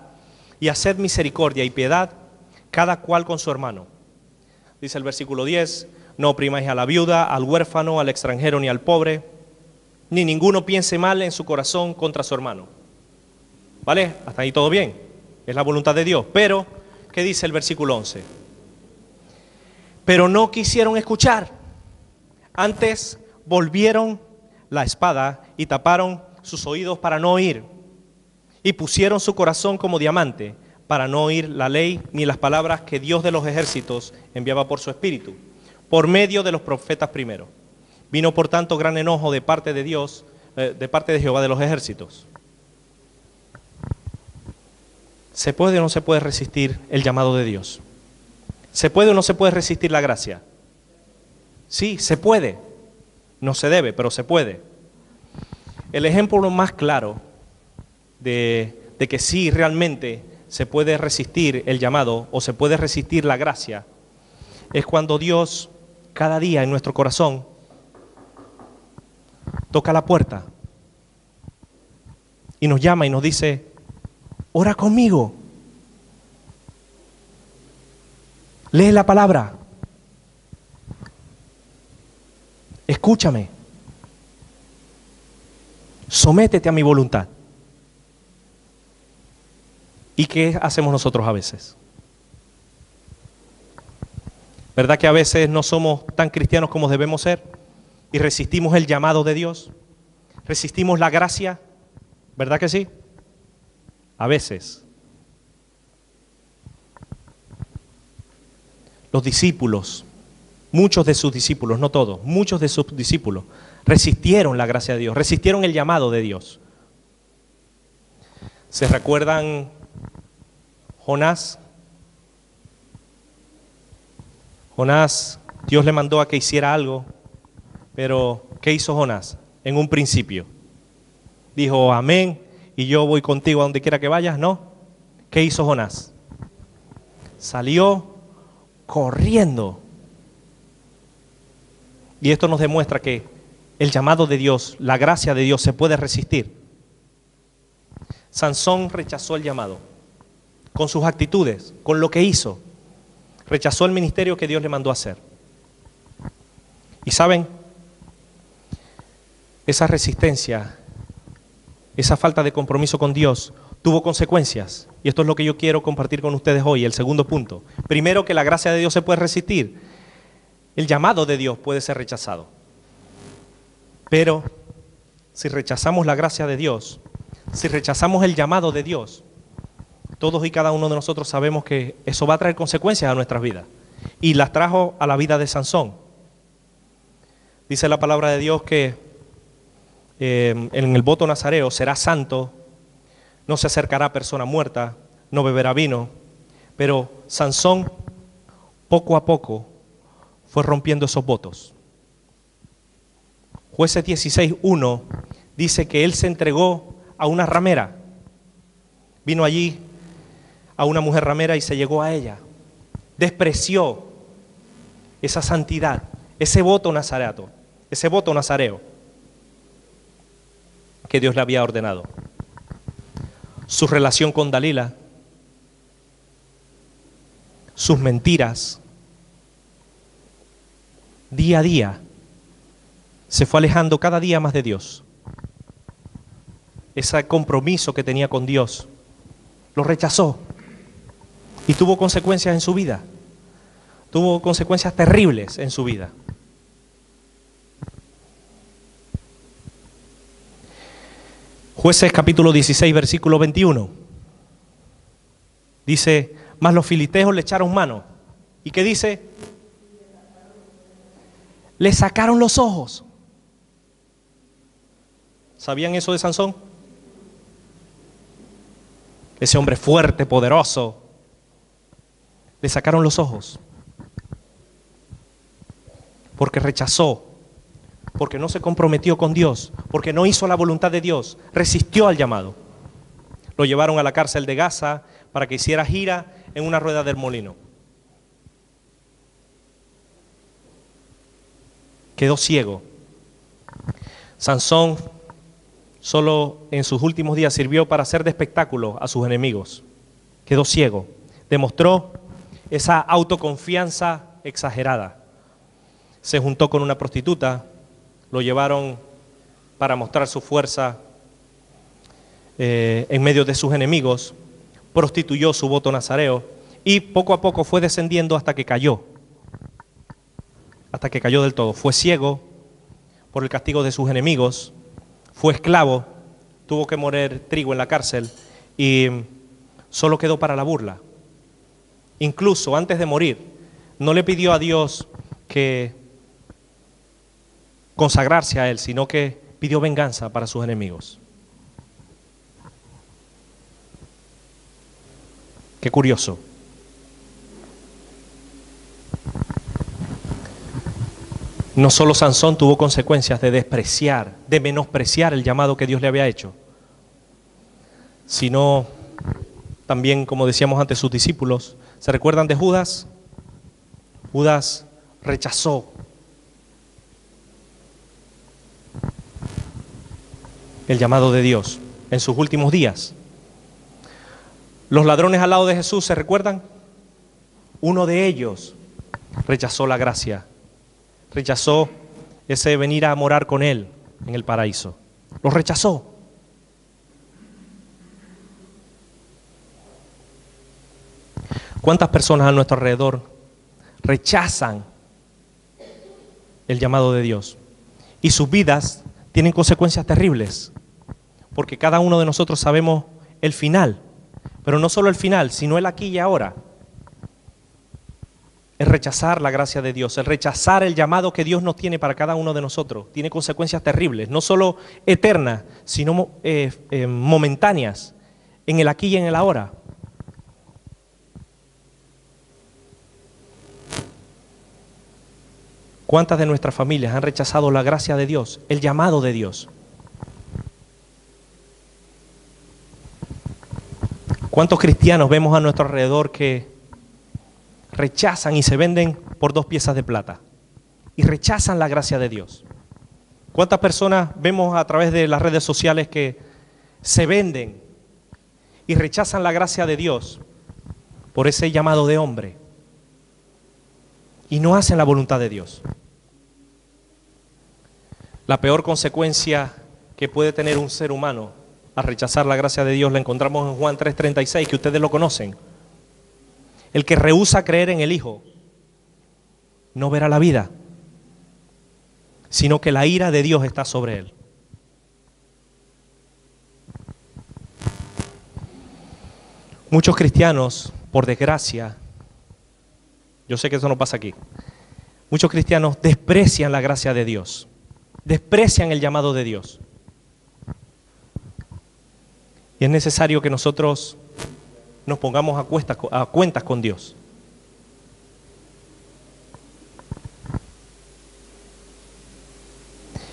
y haced misericordia y piedad, cada cual con su hermano. Dice el versículo 10: no oprimáis a la viuda, al huérfano, al extranjero ni al pobre. ni ninguno piense mal en su corazón contra su hermano. ¿Vale? Hasta ahí todo bien. Es la voluntad de Dios. Pero, ¿qué dice el versículo 11? Pero no quisieron escuchar. Antes volvieron la espada y taparon sus oídos para no oír. Y pusieron su corazón como diamante para no oír la ley ni las palabras que Dios de los ejércitos enviaba por su espíritu, por medio de los profetas primero. Vino por tanto gran enojo de parte de Dios, de parte de Jehová de los ejércitos. ¿Se puede o no se puede resistir el llamado de Dios? ¿Se puede o no se puede resistir la gracia? Sí, se puede. No se debe, pero se puede. El ejemplo más claro de que sí realmente se puede resistir el llamado o se puede resistir la gracia es cuando Dios cada día en nuestro corazón toca la puerta y nos llama y nos dice: ora conmigo, lee la palabra, escúchame, sométete a mi voluntad. ¿Y qué hacemos nosotros a veces? ¿Verdad que a veces no somos tan cristianos como debemos ser y resistimos el llamado de Dios? ¿Resistimos la gracia? ¿Verdad que sí? A veces. Los discípulos, muchos de sus discípulos, no todos, muchos de sus discípulos resistieron la gracia de Dios, resistieron el llamado de Dios. ¿Se recuerdan Jonás? Jonás, Dios le mandó a que hiciera algo, pero ¿qué hizo Jonás? En un principio dijo: amén, y yo voy contigo a donde quiera que vayas. No. ¿Qué hizo Jonás? Salió corriendo. Y esto nos demuestra que el llamado de Dios, la gracia de Dios se puede resistir. Sansón rechazó el llamado con sus actitudes, con lo que hizo. Rechazó el ministerio que Dios le mandó a hacer. Y saben, esa resistencia, esa falta de compromiso con Dios tuvo consecuencias. Y esto es lo que yo quiero compartir con ustedes hoy, el segundo punto. Primero, que la gracia de Dios se puede resistir. El llamado de Dios puede ser rechazado. Pero si rechazamos la gracia de Dios, si rechazamos el llamado de Dios, todos y cada uno de nosotros sabemos que eso va a traer consecuencias a nuestras vidas. Y las trajo a la vida de Sansón. Dice la palabra de Dios que en el voto nazareo será santo, no se acercará a persona muerta, no beberá vino. Pero Sansón poco a poco fue rompiendo esos votos. Jueces 16:1 dice que él se entregó a una ramera. Vino allí a una mujer ramera y se llegó a ella. Despreció esa santidad, ese voto nazareo que Dios le había ordenado. Su relación con Dalila, sus mentiras, día a día se fue alejando cada día más de Dios. Ese compromiso que tenía con Dios lo rechazó y tuvo consecuencias en su vida. Tuvo consecuencias terribles en su vida. Jueces capítulo 16, versículo 21. Dice: mas los filisteos le echaron mano. ¿Y qué dice? Le sacaron los ojos. ¿Sabían eso de Sansón? Ese hombre fuerte, poderoso. Le sacaron los ojos. Porque rechazó, porque no se comprometió con Dios, porque no hizo la voluntad de Dios, resistió al llamado. Lo llevaron a la cárcel de Gaza para que hiciera gira en una rueda del molino. Quedó ciego. Sansón solo en sus últimos días sirvió para hacer de espectáculo a sus enemigos. Quedó ciego. Demostró esa autoconfianza exagerada. Se juntó con una prostituta, lo llevaron para mostrar su fuerza en medio de sus enemigos, prostituyó su voto nazareo y poco a poco fue descendiendo hasta que cayó del todo. Fue ciego por el castigo de sus enemigos, fue esclavo, tuvo que moler trigo en la cárcel y solo quedó para la burla. Incluso antes de morir, no le pidió a Dios que consagrarse a Él, sino que pidió venganza para sus enemigos. Qué curioso. No solo Sansón tuvo consecuencias de despreciar, de menospreciar el llamado que Dios le había hecho, sino también, como decíamos antes, sus discípulos. ¿Se recuerdan de Judas? Judas rechazó el llamado de Dios en sus últimos días. Los ladrones al lado de Jesús, ¿se recuerdan? Uno de ellos rechazó la gracia, rechazó ese venir a morar con Él en el paraíso. Lo rechazó. ¿Cuántas personas a nuestro alrededor rechazan el llamado de Dios? Y sus vidas tienen consecuencias terribles, porque cada uno de nosotros sabemos el final, pero no solo el final, sino el aquí y ahora. El rechazar la gracia de Dios, el rechazar el llamado que Dios nos tiene para cada uno de nosotros, tiene consecuencias terribles, no solo eternas, sino momentáneas, en el aquí y en el ahora. ¿Cuántas de nuestras familias han rechazado la gracia de Dios, el llamado de Dios? ¿Cuántos cristianos vemos a nuestro alrededor que rechazan y se venden por 2 piezas de plata y rechazan la gracia de Dios? ¿Cuántas personas vemos a través de las redes sociales que se venden y rechazan la gracia de Dios por ese llamado de hombre y no hacen la voluntad de Dios? La peor consecuencia que puede tener un ser humano al rechazar la gracia de Dios la encontramos en Juan 3:36, que ustedes lo conocen. El que rehúsa creer en el Hijo no verá la vida, sino que la ira de Dios está sobre él. Muchos cristianos, por desgracia, yo sé que eso no pasa aquí, muchos cristianos desprecian la gracia de Dios, desprecian el llamado de Dios. Y es necesario que nosotros nos pongamos a cuentas con Dios.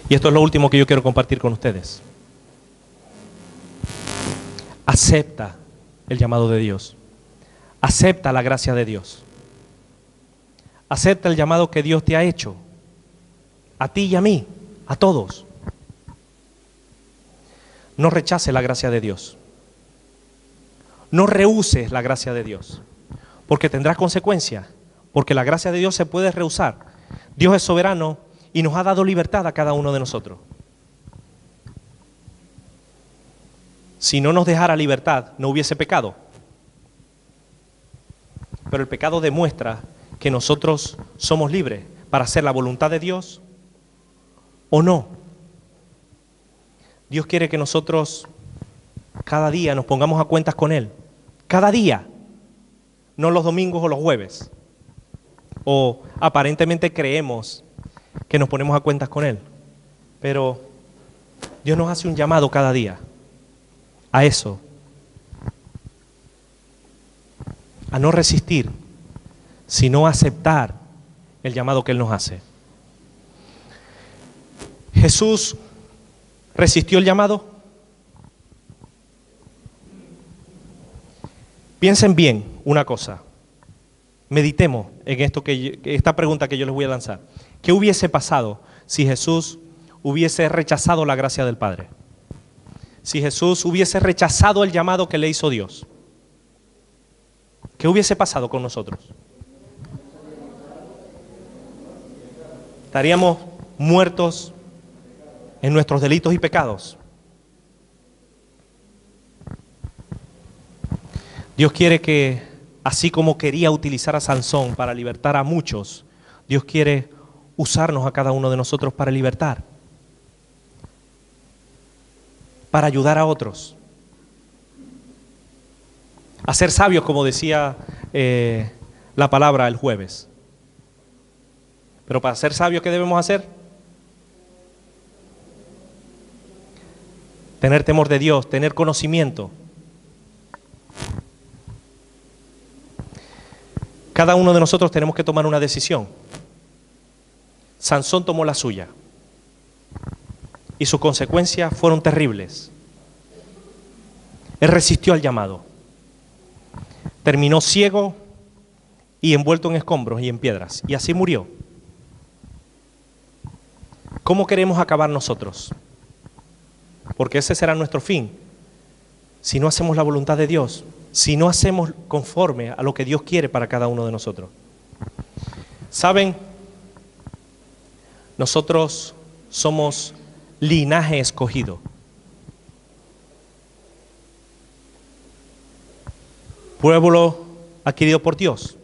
Y esto es lo último que yo quiero compartir con ustedes. Acepta el llamado de Dios. Acepta la gracia de Dios. Acepta el llamado que Dios te ha hecho. A ti y a mí, a todos. No rechaces la gracia de Dios. No rehuses la gracia de Dios, porque tendrás consecuencias, porque la gracia de Dios se puede rehusar. Dios es soberano y nos ha dado libertad a cada uno de nosotros. Si no nos dejara libertad, no hubiese pecado. Pero el pecado demuestra que nosotros somos libres para hacer la voluntad de Dios o no. Dios quiere que nosotros cada día nos pongamos a cuentas con Él. Cada día, no los domingos o los jueves. O aparentemente creemos que nos ponemos a cuentas con Él. Pero Dios nos hace un llamado cada día a eso. A no resistir, sino a aceptar el llamado que Él nos hace. Jesús resistió el llamado. Piensen bien una cosa, meditemos en esta pregunta que yo les voy a lanzar. ¿Qué hubiese pasado si Jesús hubiese rechazado la gracia del Padre? Si Jesús hubiese rechazado el llamado que le hizo Dios, ¿qué hubiese pasado con nosotros? Estaríamos muertos en nuestros delitos y pecados. Dios quiere que, así como quería utilizar a Sansón para libertar a muchos, Dios quiere usarnos a cada uno de nosotros para libertar, para ayudar a otros, a ser sabios, como decía la palabra el jueves. Pero para ser sabios, ¿qué debemos hacer? Tener temor de Dios, tener conocimiento. Cada uno de nosotros tenemos que tomar una decisión. Sansón tomó la suya y sus consecuencias fueron terribles. Él resistió al llamado. Terminó ciego y envuelto en escombros y en piedras, y así murió. ¿Cómo queremos acabar nosotros? Porque ese será nuestro fin. Si no hacemos la voluntad de Dios, si no hacemos conforme a lo que Dios quiere para cada uno de nosotros. ¿Saben? Nosotros somos linaje escogido. Pueblo adquirido por Dios.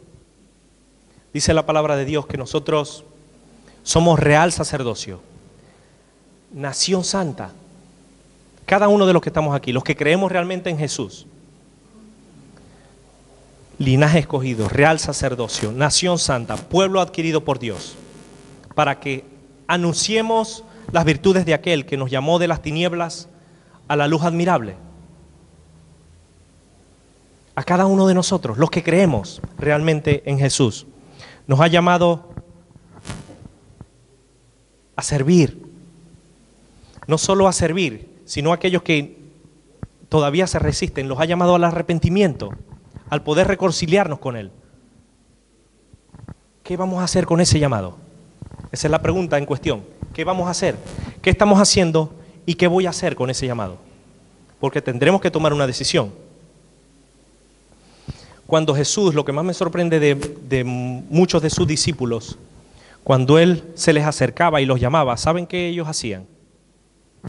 Dice la palabra de Dios que nosotros somos real sacerdocio, nación santa. Cada uno de los que estamos aquí, los que creemos realmente en Jesús. Linaje escogido, real sacerdocio, nación santa, pueblo adquirido por Dios, para que anunciemos las virtudes de aquel que nos llamó de las tinieblas a la luz admirable. A cada uno de nosotros, los que creemos realmente en Jesús, nos ha llamado a servir. No solo a servir, sino a aquellos que todavía se resisten, los ha llamado al arrepentimiento, al poder reconciliarnos con Él. ¿Qué vamos a hacer con ese llamado? Esa es la pregunta en cuestión. ¿Qué vamos a hacer? ¿Qué estamos haciendo y qué voy a hacer con ese llamado? Porque tendremos que tomar una decisión. Cuando Jesús, lo que más me sorprende de muchos de sus discípulos, cuando Él se les acercaba y los llamaba, ¿saben qué ellos hacían?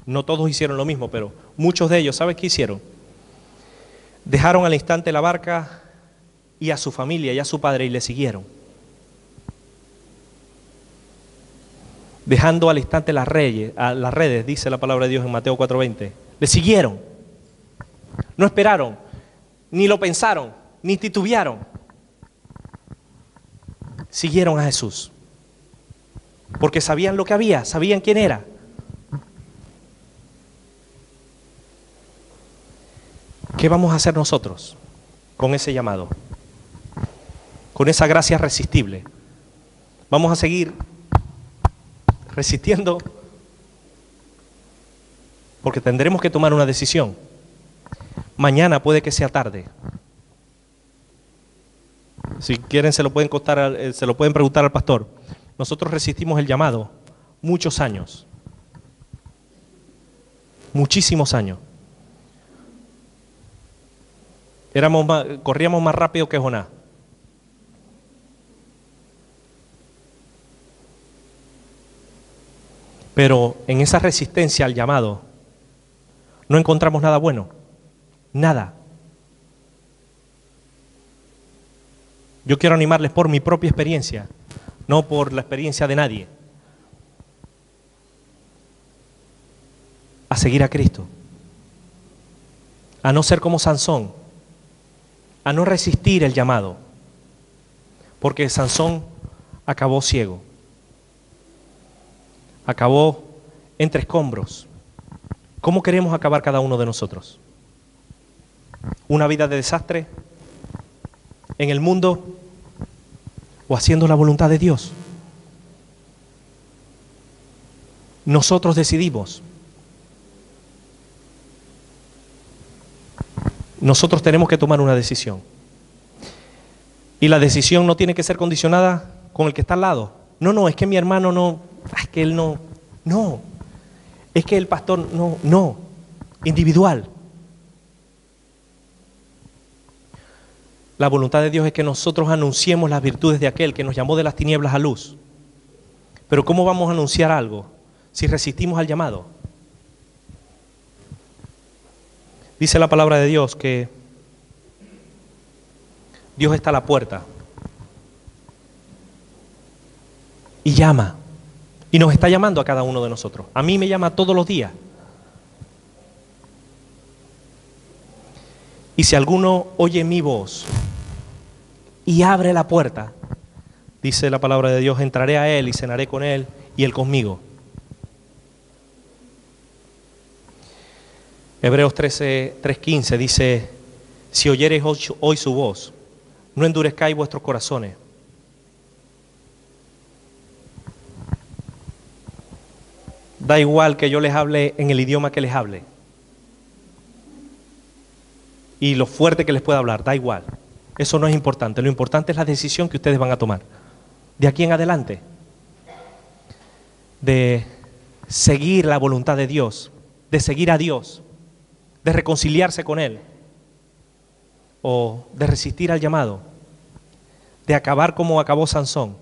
No todos hicieron lo mismo, pero muchos de ellos, ¿saben qué hicieron? Dejaron al instante la barca y a su familia y a su padre y le siguieron. Dejando al instante las redes, dice la palabra de Dios en Mateo 4:20. Le siguieron. No esperaron, ni lo pensaron, ni titubearon. Siguieron a Jesús. Porque sabían lo que había, sabían quién era. ¿Qué vamos a hacer nosotros con ese llamado? Con esa gracia irresistible. ¿Vamos a seguir resistiendo? Porque tendremos que tomar una decisión. Mañana puede que sea tarde. Si quieren se lo pueden preguntar al pastor. Nosotros resistimos el llamado muchos años. Muchísimos años. Corríamos más rápido que Jonás. Pero en esa resistencia al llamado no encontramos nada bueno. Nada. Yo quiero animarles por mi propia experiencia, no por la experiencia de nadie, a seguir a Cristo, a no ser como Sansón, a no resistir el llamado, porque Sansón acabó ciego, acabó entre escombros. ¿Cómo queremos acabar cada uno de nosotros? ¿Una vida de desastre en el mundo o haciendo la voluntad de Dios? Nosotros decidimos. Nosotros tenemos que tomar una decisión. Y la decisión no tiene que ser condicionada con el que está al lado. No, es que mi hermano no, es que él no, es que el pastor no, individual. La voluntad de Dios es que nosotros anunciemos las virtudes de aquel que nos llamó de las tinieblas a luz. Pero ¿cómo vamos a anunciar algo si resistimos al llamado? Dice la palabra de Dios que Dios está a la puerta y llama. Y nos está llamando a cada uno de nosotros. A mí me llama todos los días. Y si alguno oye mi voz y abre la puerta, dice la palabra de Dios, entraré a él y cenaré con él y él conmigo. Hebreos 3:15 dice, si oyereis hoy su voz, no endurezcáis vuestros corazones. Da igual que yo les hable en el idioma que les hable. Y lo fuerte que les pueda hablar, da igual. Eso no es importante. Lo importante es la decisión que ustedes van a tomar. De aquí en adelante. De seguir la voluntad de Dios. De seguir a Dios. De reconciliarse con Él. O de resistir al llamado. De acabar como acabó Sansón.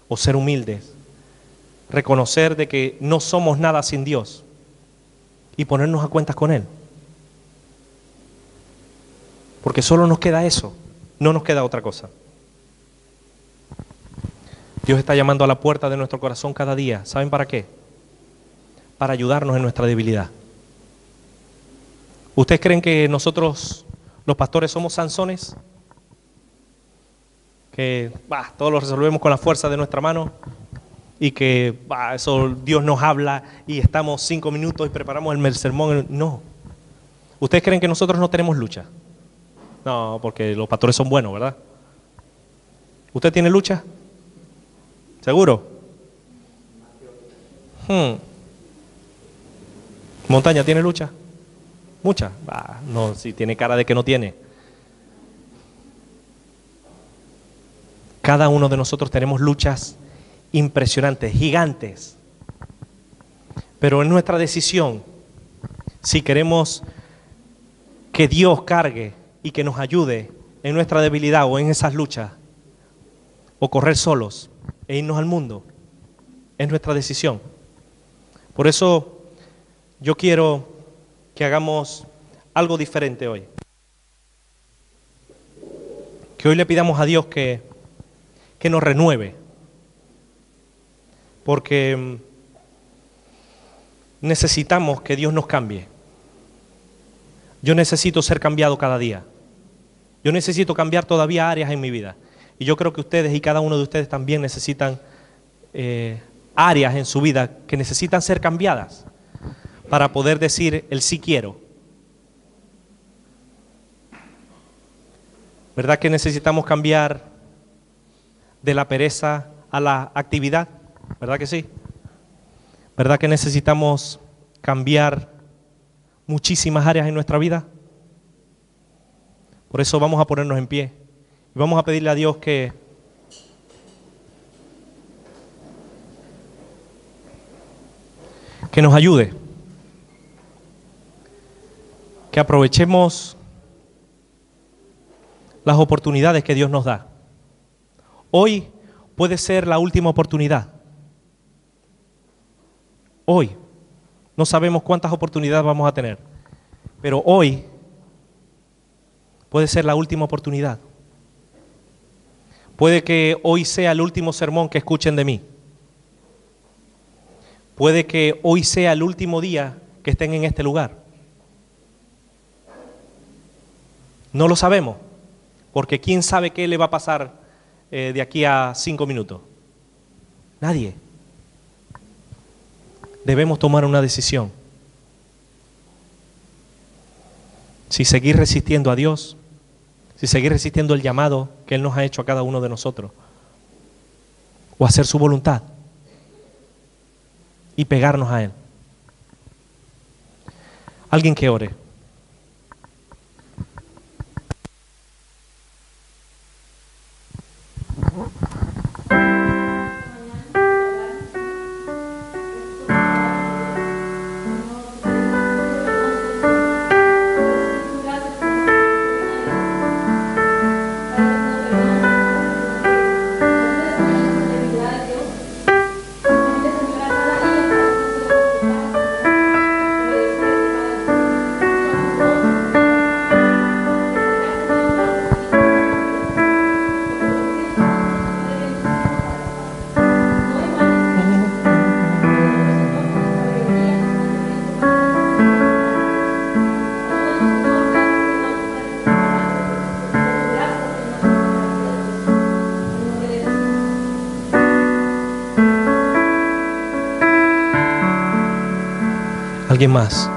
O ser humildes. Reconocer de que no somos nada sin Dios. Y ponernos a cuentas con Él. Porque solo nos queda eso, no nos queda otra cosa. Dios está llamando a la puerta de nuestro corazón cada día. ¿Saben para qué? Para ayudarnos en nuestra debilidad. ¿Ustedes creen que nosotros, los pastores, somos Sansones? Que todo lo resolvemos con la fuerza de nuestra mano. Y que eso Dios nos habla y estamos 5 minutos y preparamos el sermón. No. ¿Ustedes creen que nosotros no tenemos lucha? No, porque los pastores son buenos, ¿verdad? ¿Usted tiene lucha? ¿Seguro? ¿Montaña tiene lucha? ¿Mucha? No, si tiene cara de que no tiene. Cada uno de nosotros tenemos luchas impresionantes, gigantes. Pero en nuestra decisión, si queremos que Dios cargue y que nos ayude en nuestra debilidad o en esas luchas, o correr solos e irnos al mundo, es nuestra decisión. Por eso yo quiero que hagamos algo diferente hoy. Que hoy le pidamos a Dios que nos renueve. Porque necesitamos que Dios nos cambie. Yo necesito ser cambiado cada día. Yo necesito cambiar todavía áreas en mi vida. Y yo creo que ustedes y cada uno de ustedes también necesitan áreas en su vida que necesitan ser cambiadas para poder decir el sí quiero. ¿Verdad que necesitamos cambiar de la pereza a la actividad? ¿Verdad que sí? ¿Verdad que necesitamos cambiar muchísimas áreas en nuestra vida? Por eso vamos a ponernos en pie y vamos a pedirle a Dios que nos ayude, que aprovechemos las oportunidades que Dios nos da. Hoy puede ser la última oportunidad. Hoy. No sabemos cuántas oportunidades vamos a tener, pero hoy puede ser la última oportunidad. Puede que hoy sea el último sermón que escuchen de mí. Puede que hoy sea el último día que estén en este lugar. No lo sabemos, porque quién sabe qué le va a pasar de aquí a 5 minutos. Nadie. Debemos tomar una decisión. Si seguir resistiendo a Dios, si seguir resistiendo el llamado que Él nos ha hecho a cada uno de nosotros, o hacer su voluntad y pegarnos a Él. Alguien que ore. ¿Alguien más?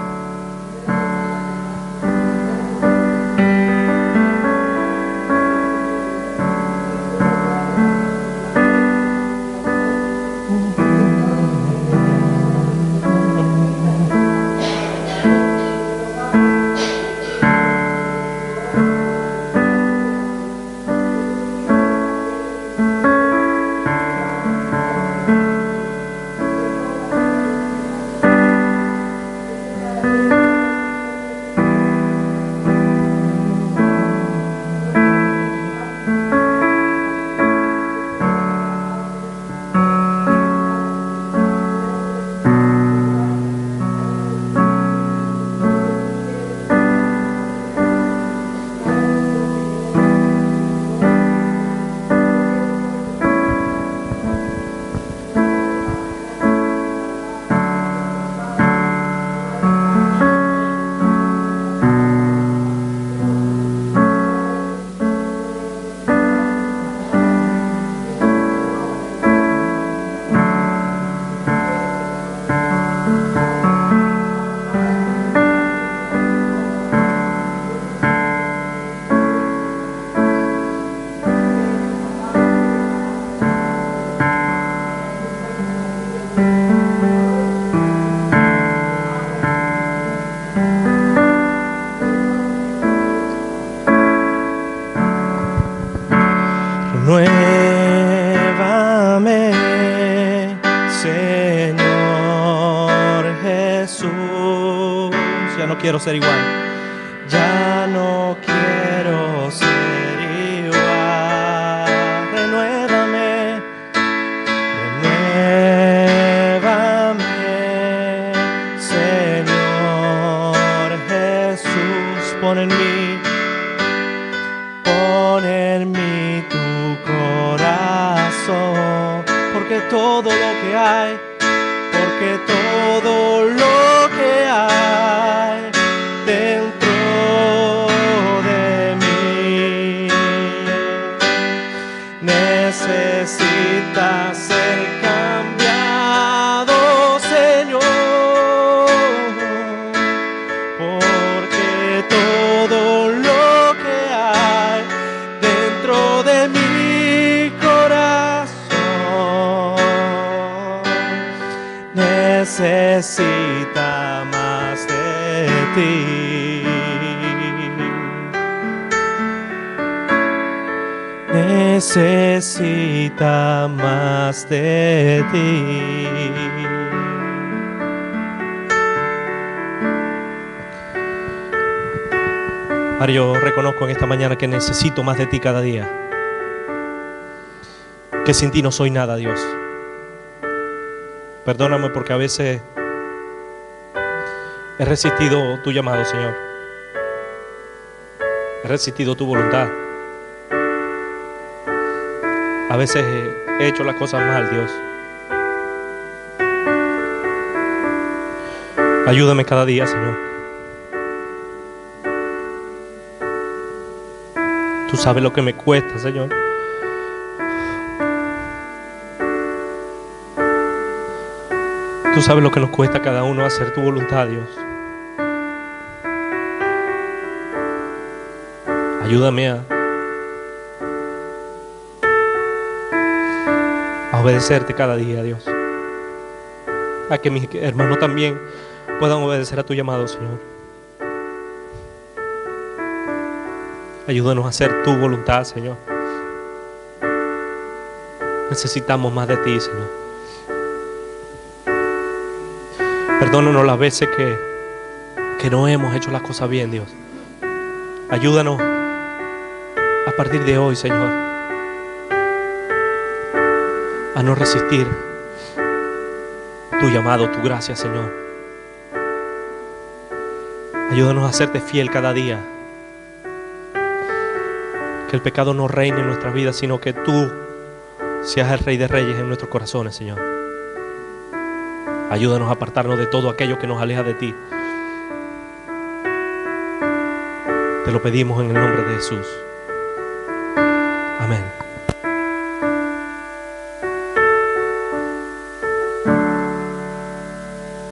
Renuévame, Señor Jesús. Ya no quiero ser igual. Ya no quiero ser igual. Renuévame, renuévame, Señor Jesús. Pon en mí tu corazón, porque todo lo que hay, porque todo lo que hay dentro de mí necesita ser cambiado, Señor, porque todo lo que hay dentro de mi corazón necesita más de ti. Necesita más de ti. Padre, yo reconozco en esta mañana que necesito más de ti cada día. Que sin ti no soy nada, Dios. Perdóname porque a veces he resistido tu llamado, Señor. He resistido tu voluntad. A veces he hecho las cosas mal, Dios. Ayúdame cada día, Señor. Tú sabes lo que me cuesta, Señor. Tú sabes lo que nos cuesta a cada uno hacer tu voluntad, Dios. Ayúdame a obedecerte cada día, Dios. A que mis hermanos también puedan obedecer a tu llamado, Señor. Ayúdanos a hacer tu voluntad, Señor. Necesitamos más de ti, Señor. Perdónanos las veces que no hemos hecho las cosas bien, Dios. Ayúdanos a partir de hoy, Señor, a no resistir tu llamado, tu gracia, Señor. Ayúdanos a hacerte fiel cada día. Que el pecado no reine en nuestras vidas, sino que tú seas el Rey de Reyes en nuestros corazones, Señor. Ayúdanos a apartarnos de todo aquello que nos aleja de ti. Te lo pedimos en el nombre de Jesús.